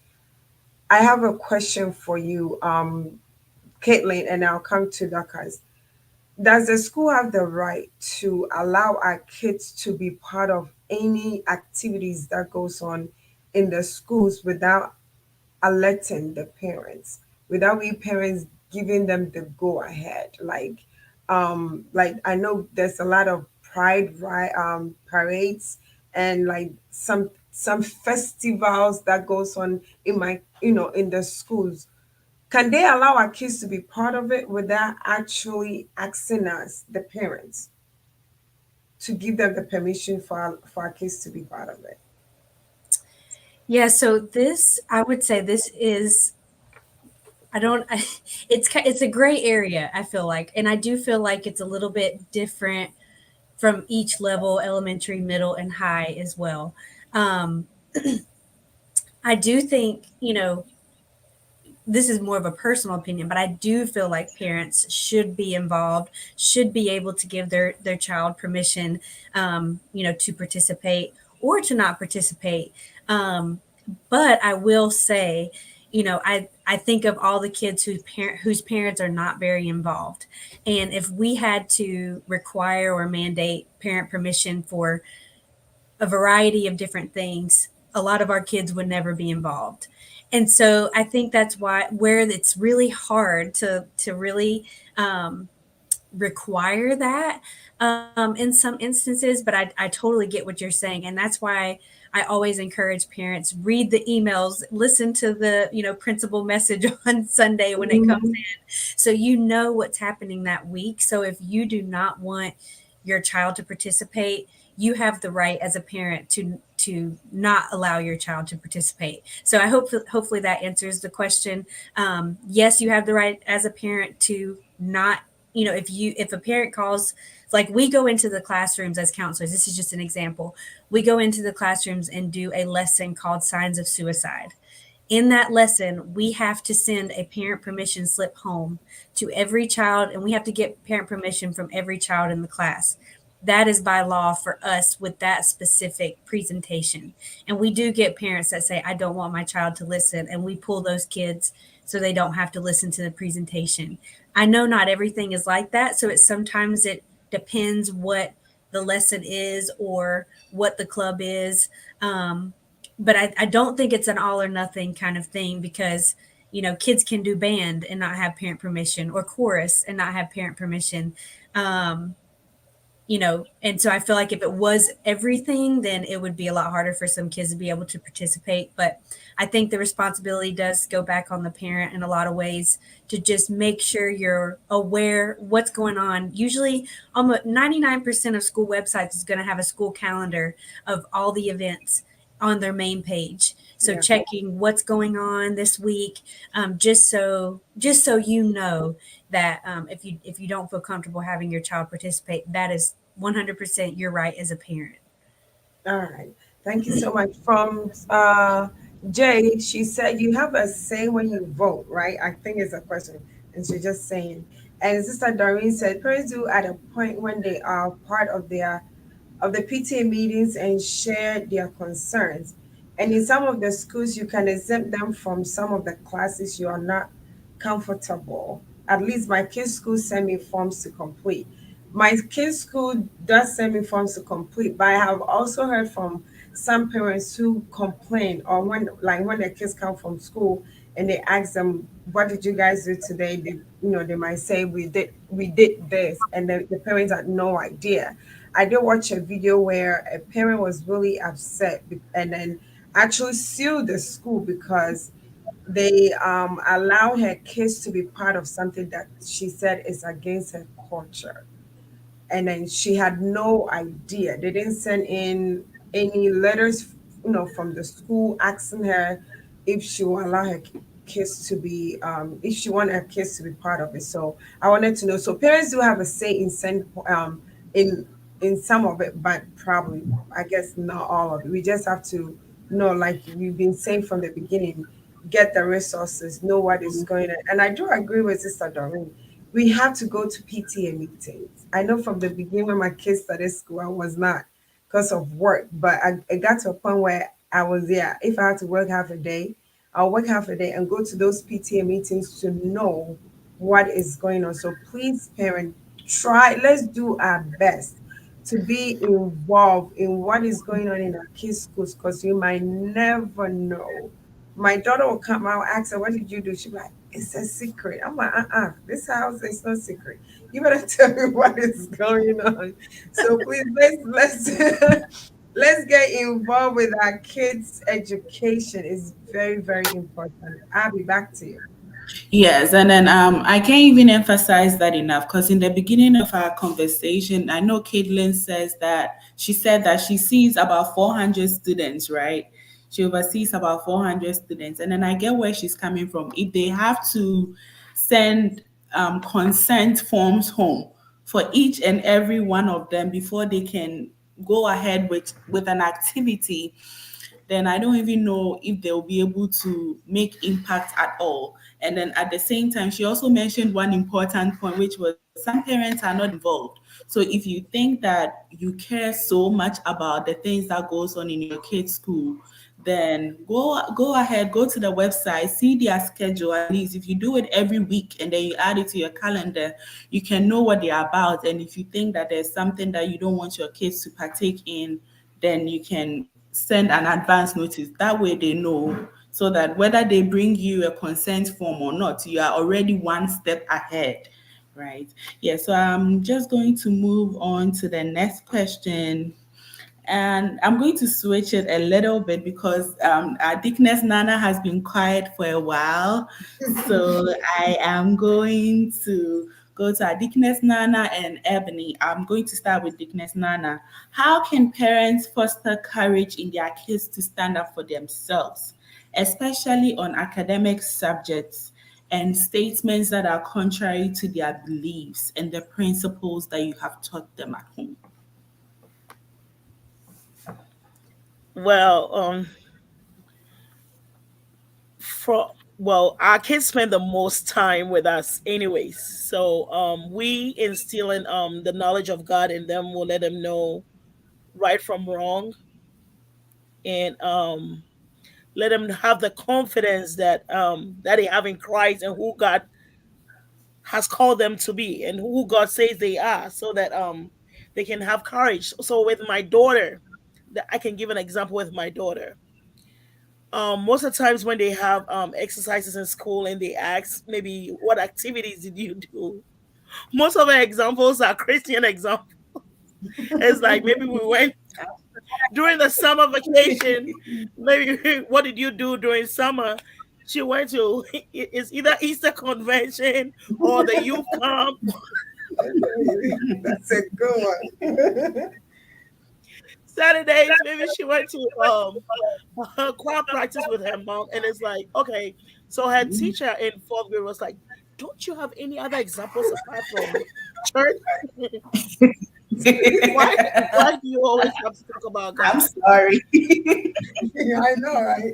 I have a question for you, Caitlin, and I'll come to Dorcas. Does the school have the right to allow our kids to be part of any activities that goes on in the schools without alerting the parents, without we parents giving them the go ahead? Like I know there's a lot of parades and like some festivals that goes on in in the schools. Can they allow our kids to be part of it without actually asking us, the parents, to give them the permission for our kids to be part of it? Yeah, so I would say this is, it's a gray area, I feel like. And I do feel like it's a little bit different from each level, elementary, middle, and high as well. I do think, this is more of a personal opinion, but I do feel like parents should be involved, should be able to give their child permission, to participate or to not participate. But I will say, I think of all the kids whose parents are not very involved. And if we had to require or mandate parent permission for a variety of different things, a lot of our kids would never be involved. And so I think that's why where it's really hard to really require that in some instances, but I totally get what you're saying. And that's why I always encourage parents, read the emails, listen to the, principal message on Sunday when it comes in. So you know what's happening that week. So if you do not want your child to participate, you have the right as a parent to not allow your child to participate. So I hope hopefully that answers the question. Yes, you have the right as a parent to not, if a parent calls, like we go into the classrooms as counselors, this is just an example. We go into the classrooms and do a lesson called Signs of Suicide. In that lesson, we have to send a parent permission slip home to every child, and we have to get parent permission from every child in the class. That is by law for us with that specific presentation. And we do get parents that say, I don't want my child to listen. And we pull those kids so they don't have to listen to the presentation. I know not everything is like that. So sometimes it depends what the lesson is or what the club is. But I don't think it's an all or nothing kind of thing because, kids can do band and not have parent permission or chorus and not have parent permission. And so I feel like if it was everything, then it would be a lot harder for some kids to be able to participate. But I think the responsibility does go back on the parent in a lot of ways to just make sure you're aware what's going on. Usually almost 99% of school websites is going to have a school calendar of all the events on their main page. So checking what's going on this week, just so you know that if you don't feel comfortable having your child participate, that is 100% your right as a parent. All right. Thank you so much. From Jay, she said you have a say when you vote, right? I think it's a question. And she's just saying. And Sister Doreen said parents do at a point when they are part of the PTA meetings and share their concerns. And in some of the schools, you can exempt them from some of the classes you are not comfortable. At least my kids' school send me forms to complete. My kids' school does send me forms to complete, but I have also heard from some parents who complain or when their kids come from school and they ask them, "What did you guys do today?" They might say, "We did this," and the parents had no idea. I did watch a video where a parent was really upset and then actually sued the school because they allow her kids to be part of something that she said is against her culture. And then she had no idea. They didn't send in any letters, from the school asking her if she will allow her kids to be, if she want her kids to be part of it. So I wanted to know. So parents do have a say in some of it, but probably I guess not all of it. We just have to know, like we've been saying from the beginning, get the resources, know what is going on. And I do agree with Sister Doreen. We have to go to PTA meetings. I know from the beginning when my kids started school, I was not because of work, but I got to a point where I was there. If I had to work half a day, I'll work half a day and go to those PTA meetings to know what is going on. So please, parent, let's do our best to be involved in what is going on in our kids' schools because you might never know. My daughter will come out, ask her, "What did you do?" She'll be like, "It's a secret." I'm like, this house is no secret. You better tell me what is going on. So please, let's let's get involved with our kids' education. It's very, very important. I'll be back to you. Yes, and then I can't even emphasize that enough because in the beginning of our conversation, I know Caitlin said that she sees about 400 students, right? She oversees about 400 students, and then I get where she's coming from. If they have to send consent forms home for each and every one of them before they can go ahead with an activity, then I don't even know if they'll be able to make impact at all. And then at the same time, she also mentioned one important point, which was some parents are not involved. So if you think that you care so much about the things that goes on in your kid's school, then go ahead, go to the website, see their schedule. At least if you do it every week and then you add it to your calendar, you can know what they're about. And if you think that there's something that you don't want your kids to partake in, then you can send an advance notice. That way they know, so that whether they bring you a consent form or not, you are already one step ahead, right? Yeah, so I'm just going to move on to the next question. And I'm going to switch it a little bit because our Deaconess Nana has been quiet for a while. So I am going to go to our Deaconess Nana and Ebony. I'm going to start with Deaconess Nana. How can parents foster courage in their kids to stand up for themselves, especially on academic subjects and statements that are contrary to their beliefs and the principles that you have taught them at home? Well, for well, our kids spend the most time with us anyways. So we instill in the knowledge of God in them. We'll let them know right from wrong, and let them have the confidence that they have in Christ and who God has called them to be and who God says they are, so that they can have courage. So with my daughter, I can give an example with my daughter. Most of the times when they have exercises in school and they ask maybe what activities did you do, most of the examples are Christian examples. It's like maybe we went during the summer vacation. Maybe what did you do during summer? She went to it's either Easter convention or the youth camp. That's a good one. Saturdays, maybe she went to her choir practice with her mom, and it's like, okay, so her teacher in fourth grade was like, "Don't you have any other examples apart from church? why do you always have to talk about God?" I'm sorry. Yeah, I know, right?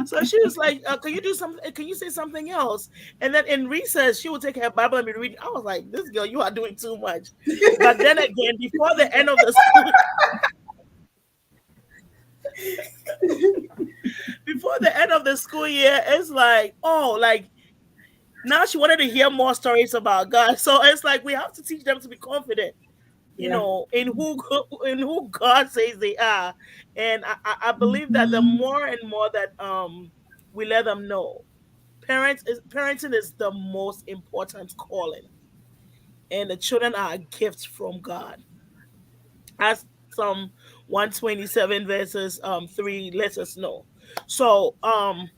So she was like, "Can you do something? Can you say something else?" And then in recess, she would take her Bible and be reading. I was like, "This girl, you are doing too much." But then again, before the end of the school, before the end of the school year, it's like, oh, like now she wanted to hear more stories about God. So it's like we have to teach them to be confident, Yeah. in who God says they are. And I believe that the more and more that we let them know, parenting is the most important calling, and the children are a gift from God. As Psalm 127 verses 3 lets us know. So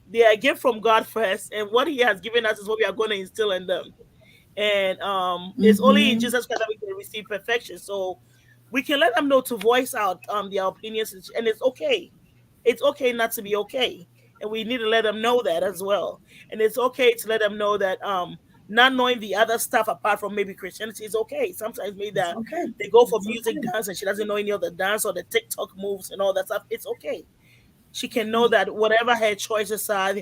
they are a gift from God first, and what He has given us is what we are going to instill in them. And it's only in Jesus Christ that we can receive perfection. So we can let them know to voice out their opinions, and it's okay. It's okay not to be okay, and we need to let them know that as well. And it's okay to let them know that not knowing the other stuff apart from maybe Christianity is okay. Sometimes maybe It's that okay. they go for It's music okay. dance and she doesn't know any of the dance or the TikTok moves and all that stuff. It's okay. She can know that whatever her choices are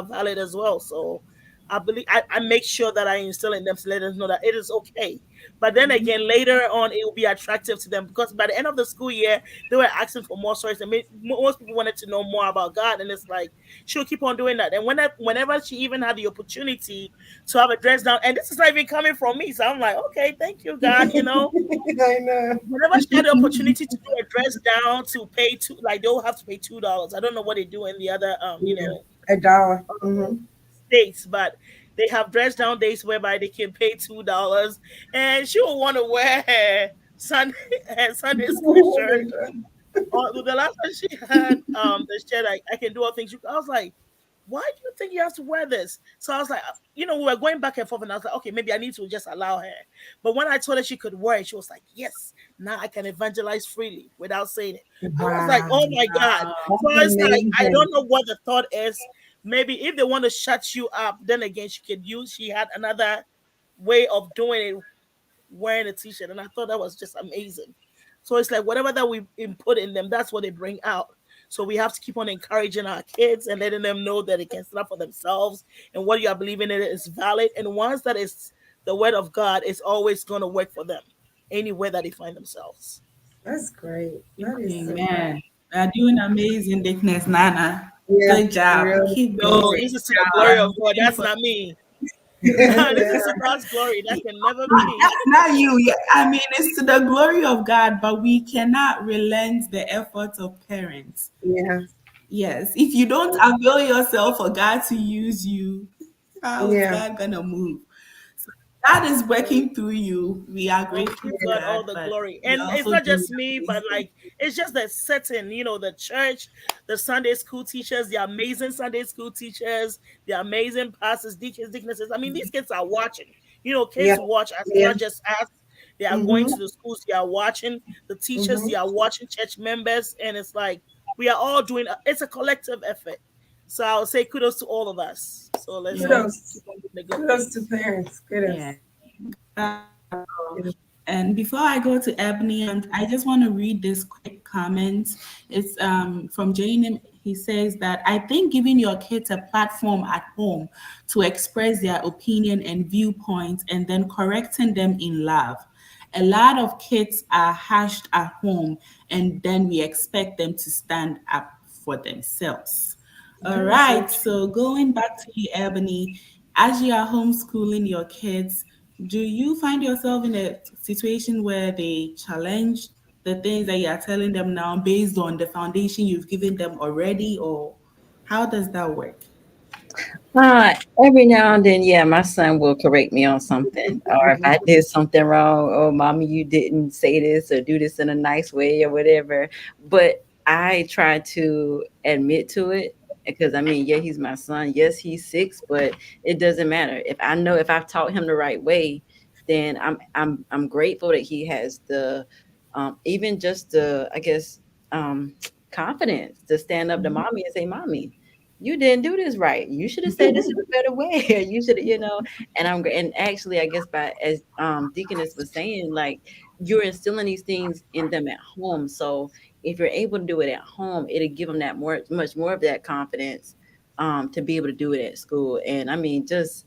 valid as well. So I believe I make sure that I instill in them to let them know that it is okay. But then again, later on, it will be attractive to them because by the end of the school year, they were asking for more stories. And most people wanted to know more about God, and it's like she'll keep on doing that. And whenever she even had the opportunity to have a dress down, and this is not even coming from me, so I'm like, okay, thank you, God. I know. Whenever she had the opportunity to do a dress down to pay like they'll have to pay $2. I don't know what they do in the other Yeah. $1. states, but they have dress down days whereby they can pay $2, and she will want to wear her Sunday school shirt. Or the last time she had the shirt like I can do all things. I was like, why do you think you have to wear this? So I was like, we were going back and forth, and I was like, okay, maybe I need to just allow her. But when I told her she could wear it, she was like, yes, now I can evangelize freely without saying it. I was like, Wow. oh my God. So That's it's like, I amazing. don't know what the thought is. Maybe if they want to shut you up, then again, she had another way of doing it wearing a t-shirt. And I thought that was just amazing. So it's like whatever that we input in them, that's what they bring out. So we have to keep on encouraging our kids and letting them know that they can stand up for themselves and what you are believing in is valid. And once that is the word of God, it's always going to work for them anywhere that they find themselves. That's great. That is so great. Amen. You are doing amazing, Deaconess Nana. Yeah, Good job. really Keep great. going. This is to the We glory are of God. rooting That's for not me. This is to God's glory. That can never be. Not you. Yeah, I mean, it's to the glory of God, but we cannot relent the efforts of parents. Yeah, Yes, if you don't avail yourself for God to use you, how is yeah, God gonna move? So God is working through you. We are Well, we grateful give for God all that, the but glory. we And it's also not do just have me, things but like it's just that setting, the church, the Sunday school teachers, the amazing Sunday school teachers, the amazing pastors, deacons, deaconesses. I mean, these kids are watching. yeah, Kids watch as yeah. not just us. They are going Mm-hmm, to the schools, they are watching the teachers, mm-hmm. they are watching church members, and it's like we are all doing it's a collective effort. So I'll say kudos to all of us. So let's yeah, all Kudos, keep on doing the good kudos to things. parents. yeah. Kudos. And before I go to Ebony, I just want to read this quick comment. It's from Jane. He says that I think giving your kids a platform at home to express their opinion and viewpoints and then correcting them in love. A lot of kids are hashed at home and then we expect them to stand up for themselves. All That is so right, true. so going back to you, Ebony, as you are homeschooling your kids, do you find yourself in a situation where they challenge the things that you are telling them now based on the foundation you've given them already, or how does that work? Uh, every now and then, yeah, my son will correct me on something. Or if I did something wrong, oh, mommy, you didn't say this or do this in a nice way or whatever. But I try to admit to it because I mean, yeah, he's my son. Yes, he's 6, but it doesn't matter. If I know if I've taught him the right way, then I'm grateful that he has the even just the I guess confidence to stand up to mommy and say, mommy, you didn't do this right. You should have said this in a better way. You should have, and and actually I guess by as Deaconess was saying, like you're instilling these things in them at home. So if you're able to do it at home, it'll give them that much more of that confidence to be able to do it at school. And I mean, just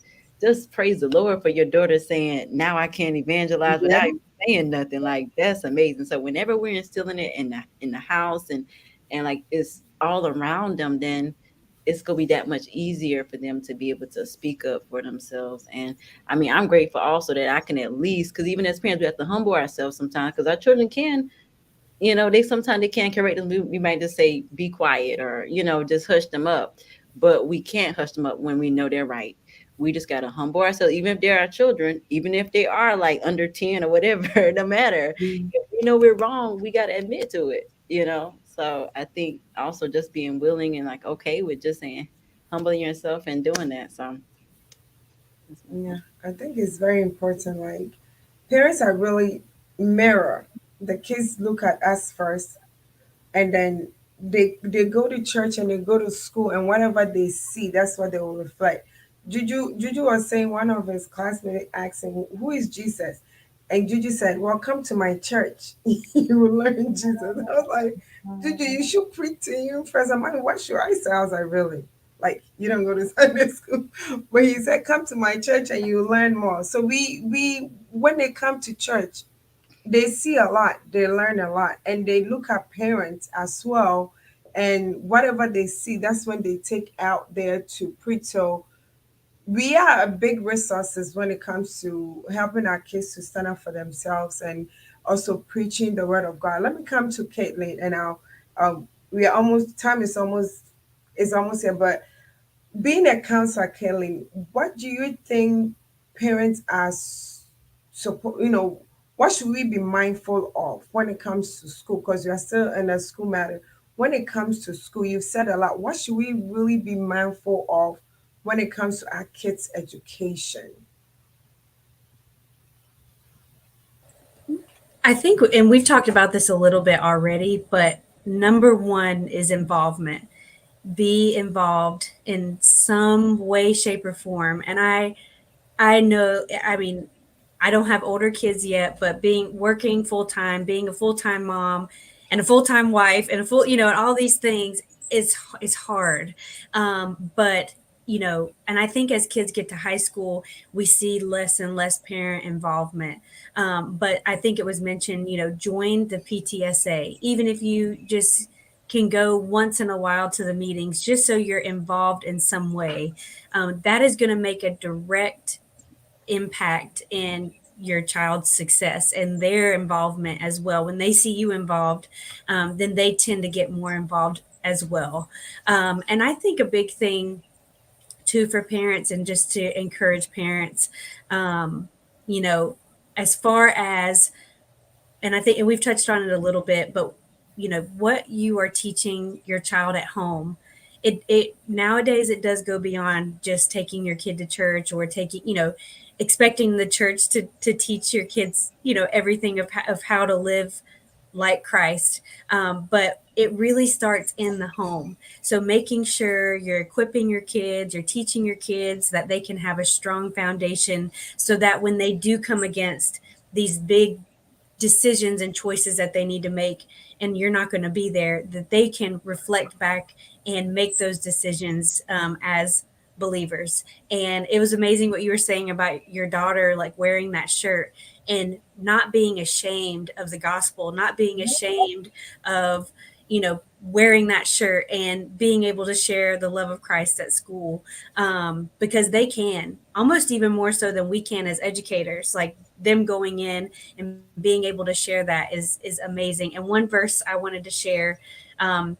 praise the Lord for your daughter saying, now I can evangelize without Yeah. even saying nothing. Like that's amazing. So whenever we're instilling it in the house and like it's all around them, then it's gonna be that much easier for them to be able to speak up for themselves. And I mean, I'm grateful also that I can at least, because even as parents, we have to humble ourselves sometimes because our children can, they sometimes they can't correct them. We might just say, be quiet or, just hush them up. But we can't hush them up when we know they're right. We just gotta humble ourselves, even if they're our children, even if they are like under 10 or whatever, no matter. If we know we're wrong, we gotta admit to it. So I think also just being willing and like okay with just saying humbling yourself and doing that. So Yeah, I think it's very important. Like parents are really mirror. The kids look at us first, and then they go to church and they go to school, and whatever they see, that's what they will reflect. Juju was saying one of his classmates asking, "Who is Jesus?" And Juju said, "Well, come to my church. You will learn Jesus." I was like, "Juju, you should preach to you first." I'm like, "What should I say?" I was like, "Really? Like you don't go to Sunday school?" But he said, "Come to my church and you learn more." So we when they come to church, they see a lot, they learn a lot, and they look at parents as well. And whatever they see, that's when they take out there to preach. So we are a big resources when it comes to helping our kids to stand up for themselves and also preaching the word of God. Let me come to Caitlin, and now we are almost time is almost here, but being a counselor, Kelly, what do you think parents are support? What should we be mindful of when it comes to school? Because you are still in a school matter. When it comes to school, you've said a lot. What should we really be mindful of when it comes to our kids' education? I think, and we've talked about this a little bit already, but number one is involvement. Be involved in some way, shape, or form. And I know, I mean, I don't have older kids yet, but working full time, being a full time mom and a full time wife and and all these things is hard. But and I think as kids get to high school, we see less and less parent involvement. But I think it was mentioned, join the PTSA, even if you just can go once in a while to the meetings just so you're involved in some way. That is going to make a direct impact in your child's success and their involvement as well. When they see you involved, then they tend to get more involved as well. And I think a big thing too for parents, and just to encourage parents, um, you know, as far as, and I think, and we've touched on it a little bit, but what you are teaching your child at home, it nowadays it does go beyond just taking your kid to church, or taking, expecting the church to teach your kids, everything of how to live like Christ. But it really starts in the home. So making sure you're equipping your kids, you're teaching your kids that they can have a strong foundation, so that when they do come against these big decisions and choices that they need to make, and you're not going to be there, that they can reflect back and make those decisions as believers. And it was amazing what you were saying about your daughter, like wearing that shirt and not being ashamed of the gospel, not being ashamed of, wearing that shirt and being able to share the love of Christ at school, because they can, almost even more so than we can as educators. Like, them going in and being able to share that is amazing. And one verse I wanted to share,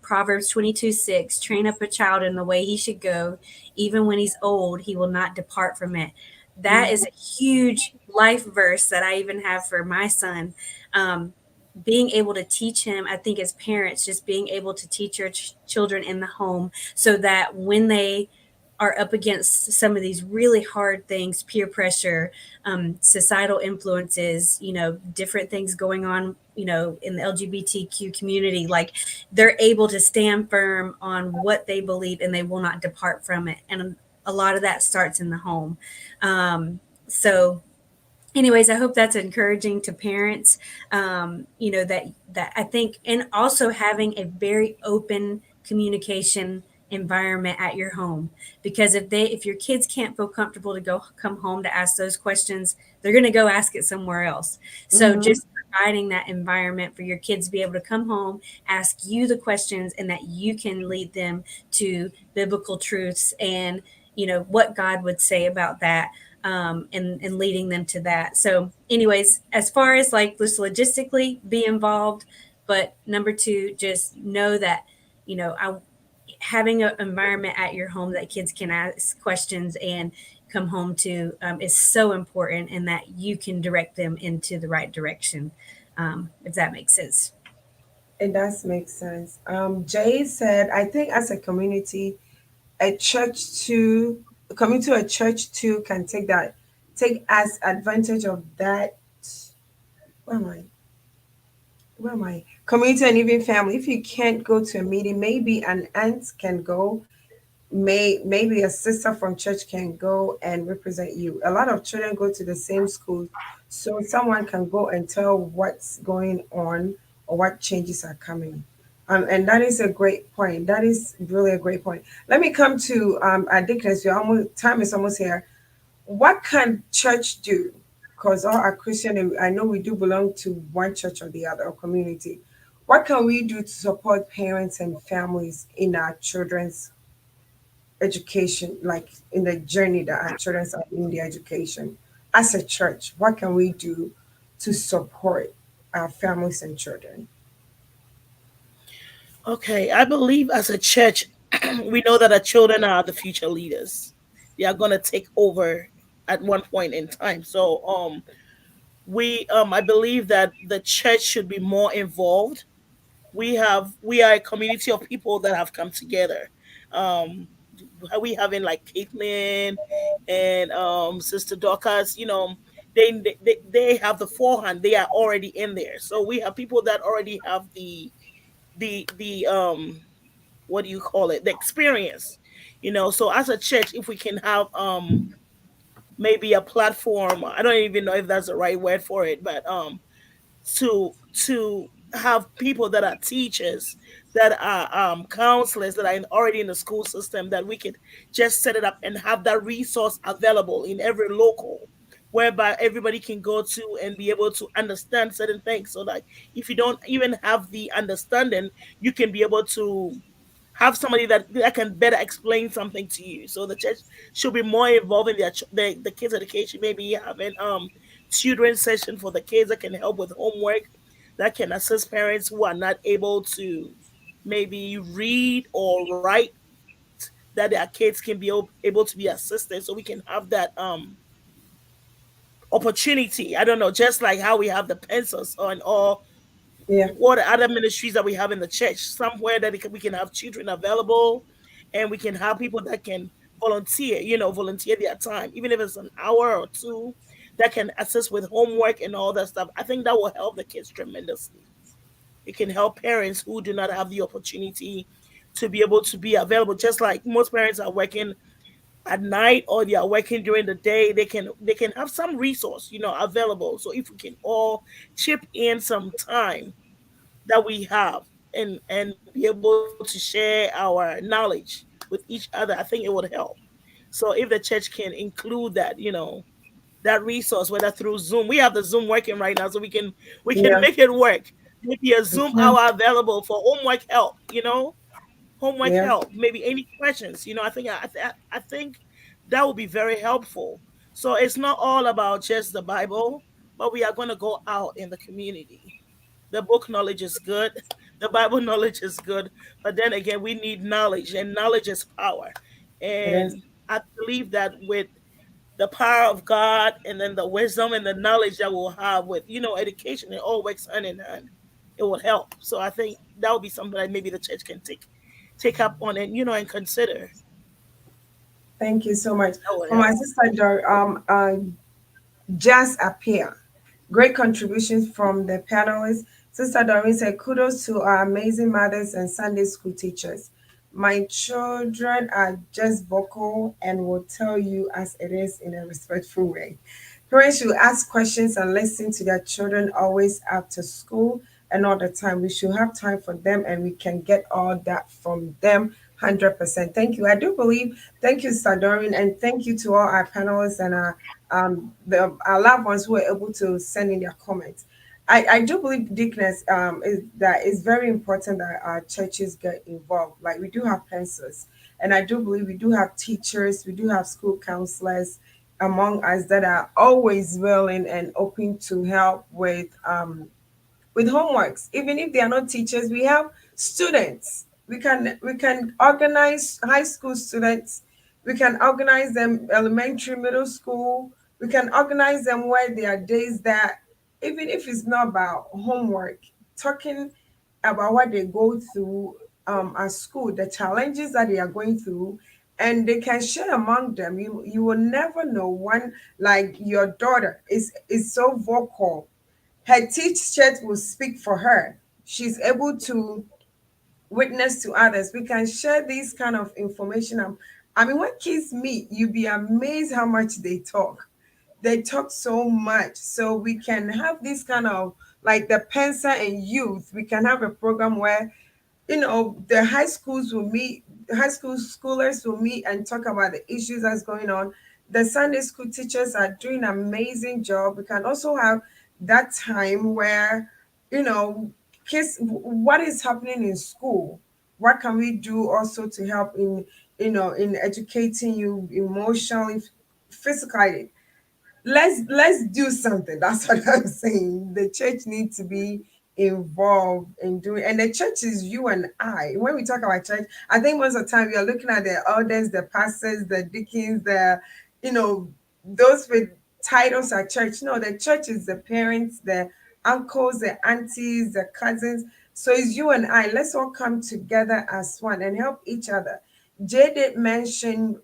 Proverbs 22:6, train up a child in the way he should go, even when he's old, he will not depart from it. That is a huge life verse that I even have for my son. Being able to teach him, I think as parents, just being able to teach your children in the home, so that when they are up against some of these really hard things, peer pressure, societal influences, different things going on, in the LGBTQ community, like, they're able to stand firm on what they believe and they will not depart from it. And a lot of that starts in the home. So anyways, I hope that's encouraging to parents, that I think, and also having a very open communication environment at your home, because if your kids can't feel comfortable to come home to ask those questions, they're going to go ask it somewhere else. So just providing that environment for your kids to be able to come home, ask you the questions, and that you can lead them to biblical truths and what God would say about that, and leading them to that. So anyways, as far as like just logistically be involved, but number two, just know that having an environment at your home that kids can ask questions and come home to, is so important, and that you can direct them into the right direction, if that makes sense. It does make sense. Jay said, I think as a community, a church too, coming to a church too can take as advantage of that. Where am I? Where am I? Community and even family. If you can't go to a meeting, maybe an aunt can go. Maybe a sister from church can go and represent you. A lot of children go to the same school, so someone can go and tell what's going on or what changes are coming. And that is a great point. That is really a great point. Let me come to Adiknes. Time is almost here. What can church do? Because all are Christian, and I know we do belong to one church or the other, or community. What can we do to support parents and families in our children's education, like in the journey that our children are in the education? As a church, what can we do to support our families and children? Okay, I believe as a church, we know that our children are the future leaders. They are going to take over at one point in time. So, I believe that the church should be more involved. We are a community of people that have come together. Um, we having like Caitlin and Sister Dorcas. They have the forehand. They are already in there. So we have people that already have the what do you call it, the experience. So as a church, if we can have maybe a platform, I don't even know if that's the right word for it, but to have people that are teachers, that are counselors, that are already in the school system, that we could just set it up and have that resource available in every local whereby everybody can go to and be able to understand certain things. So like if you don't even have the understanding, you can be able to have somebody that can better explain something to you. So the church should be more involved in the kids' education. Maybe having children session for the kids that can help with homework, that can assist parents who are not able to maybe read or write, that their kids can be able to be assisted. So we can have that opportunity. I don't know, just like how we have the pencils on or Yeah. what are other ministries that we have in the church, somewhere that we can have children available, and we can have people that can volunteer, volunteer their time, even if it's an hour or two, that can assist with homework and all that stuff. I think that will help the kids tremendously. It can help parents who do not have the opportunity to be able to be available, just like most parents are working at night or they are working during the day. They can have some resource available. So if we can all chip in some time that we have, and be able to share our knowledge with each other, I think it would help. So if the church can include that, that resource, whether through Zoom, we have the Zoom working right now, so we can Yeah. make it work. Maybe a Zoom Mhm. hour available for homework help, homework Yeah. help, maybe any questions. I think that would be very helpful. So it's not all about just the Bible, but we are going to go out in the community. The book knowledge is good, the Bible knowledge is good, but then again, we need knowledge, and knowledge is power. It is. And I believe that with the power of God, and then the wisdom and the knowledge that we'll have with education, it all works hand in hand. It will help. So I think that would be something that maybe the church can take up on, and consider. Thank you so much. That would For my help. sister, Just Appear. Great contributions from the panelists. Sister Doreen said, kudos to our amazing mothers and Sunday school teachers. My children are just vocal and will tell you as it is in a respectful way. Parents should ask questions and listen to their children always after school and all the time. We should have time for them and we can get all that from them 100%. Thank you. I do believe, thank you, Sadorin, and thank you to all our panelists and our loved ones who were able to send in their comments. I do believe Dickness is that it's very important that our churches get involved. Like we do have pastors, and I do believe we do have teachers, we do have school counselors among us that are always willing and open to help with homeworks. Even if they are not teachers, we have students. We can organize high school students. We can organize them elementary, middle school. We can organize them where there are days that even if it's not about homework, talking about what they go through at school, the challenges that they are going through, and they can share among them. You will never know one like your daughter is so vocal, her teacher will speak for her. She's able to witness to others. We can share this kind of information. I mean, when kids meet, you'd be amazed how much they talk. They talk so much. So we can have this kind of like the Pensa and youth. We can have a program where the high school schoolers will meet and talk about the issues that's going on. The Sunday school teachers are doing an amazing job. We can also have that time where you know kids, what is happening in school, what can we do also to help in educating you emotionally, physically. Let's do something. That's what I'm saying. The church needs to be involved in doing, and the church is you and I. When we talk about church, I think most of the time we are looking at the elders, the pastors, the deacons, you know those with titles at church. No, the church is the parents, the uncles, the aunties, the cousins. So it's you and I. Let's all come together as one and help each other. Jay did mention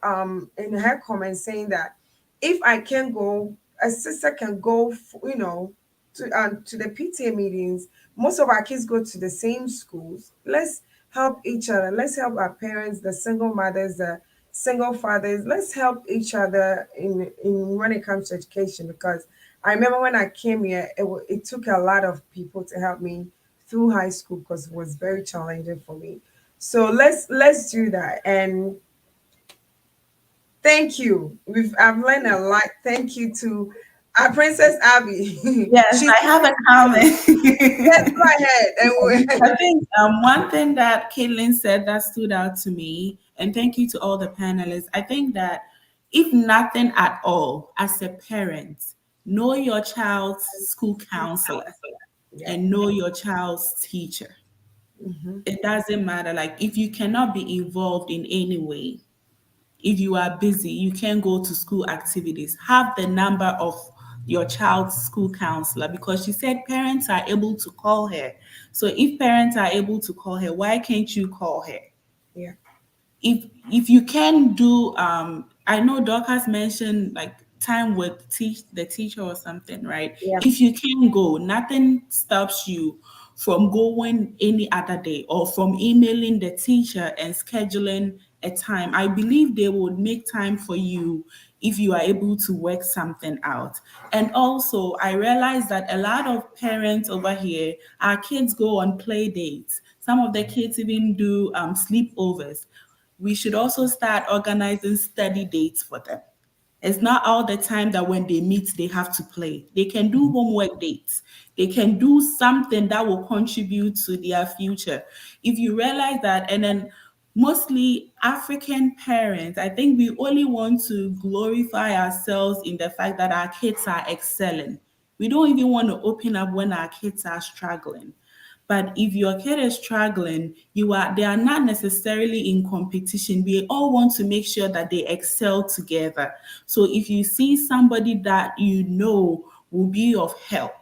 in her comment saying that if I can go, a sister can go, to the PTA meetings. Most of our kids go to the same schools. Let's help each other. Let's help our parents, the single mothers, the single fathers. Let's help each other in when it comes to education. Because I remember when I came here, it took a lot of people to help me through high school because it was very challenging for me. So let's do that. And thank you. I've learned a lot. Thank you to Our Princess Abby. Yes, I have a comment. Yes, go ahead. And I think one thing that Caitlin said that stood out to me, and thank you to all the panelists. I think that if nothing at all, as a parent, know your child's school counselor and know your child's teacher. It doesn't matter. Like, if you cannot be involved in any way, if you are busy, you can't go to school activities, have the number of your child's school counselor, because she said parents are able to call her. So if parents are able to call her, why can't you call her? Yeah. If you can do I know Doc has mentioned like time with the teacher or something, right? Yeah. If you can go, nothing stops you from going any other day or from emailing the teacher and scheduling a time. I believe they would make time for you if you are able to work something out. And also, I realize that a lot of parents over here, our kids go on play dates. Some of the kids even do sleepovers. We should also start organizing study dates for them. It's not all the time that when they meet, they have to play. They can do homework dates. They can do something that will contribute to their future. If you realize that, and then mostly African parents, I think we only want to glorify ourselves in the fact that our kids are excelling. We don't even want to open up when our kids are struggling. But if your kid is struggling, they are not necessarily in competition. We all want to make sure that they excel together. So if you see somebody that you know will be of help,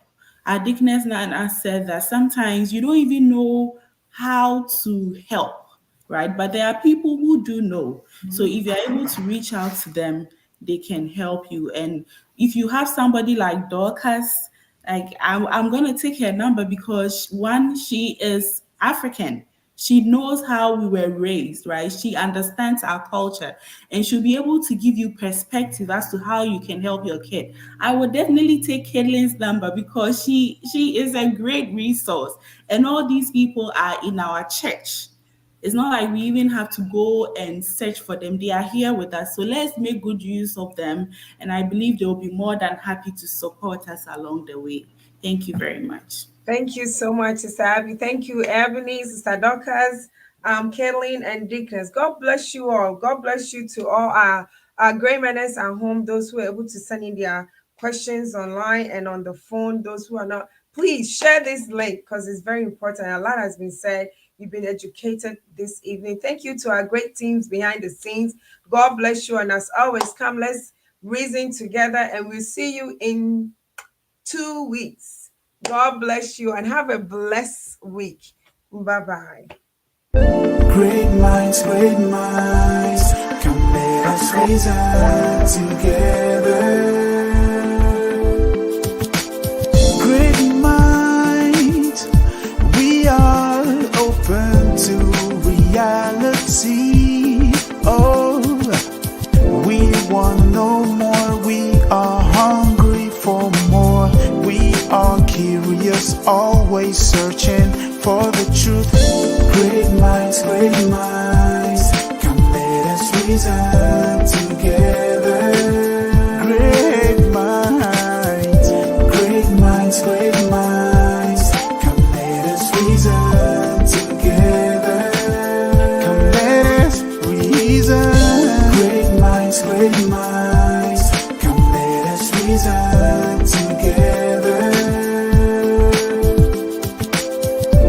Adiknes Nana said that sometimes you don't even know how to help, right? But there are people who do know. So if you're able to reach out to them, they can help you. And if you have somebody like Dorcas, like I'm gonna take her number because one, she is African. She knows how we were raised, right? She understands our culture, and she'll be able to give you perspective as to how you can help your kid. I would definitely take Caitlin's number because she is a great resource, and all these people are in our church. It's not like we even have to go and search for them. They are here with us. So let's make good use of them. And I believe they'll be more than happy to support us along the way. Thank you very much. Thank you so much, Sister Abby. Thank you, Ebony, Sister Dorcas, Kathleen, and Deaconess. God bless you all. God bless you to all our great minutes at home, those who are able to send in their questions online and on the phone, those who are not. Please share this link because it's very important. A lot has been said. You've been educated this evening. Thank you to our great teams behind the scenes. God bless you. And as always, come, let's reason together, and we'll see you in 2 weeks. God bless you and have a blessed week. Bye-bye. Great minds, come let us reason together. Great minds, we are open to reality. Oh, we want no more, we are hungry for more. We are curious, always searching for the truth. Great minds, come let us reason together. Great minds, come let us reason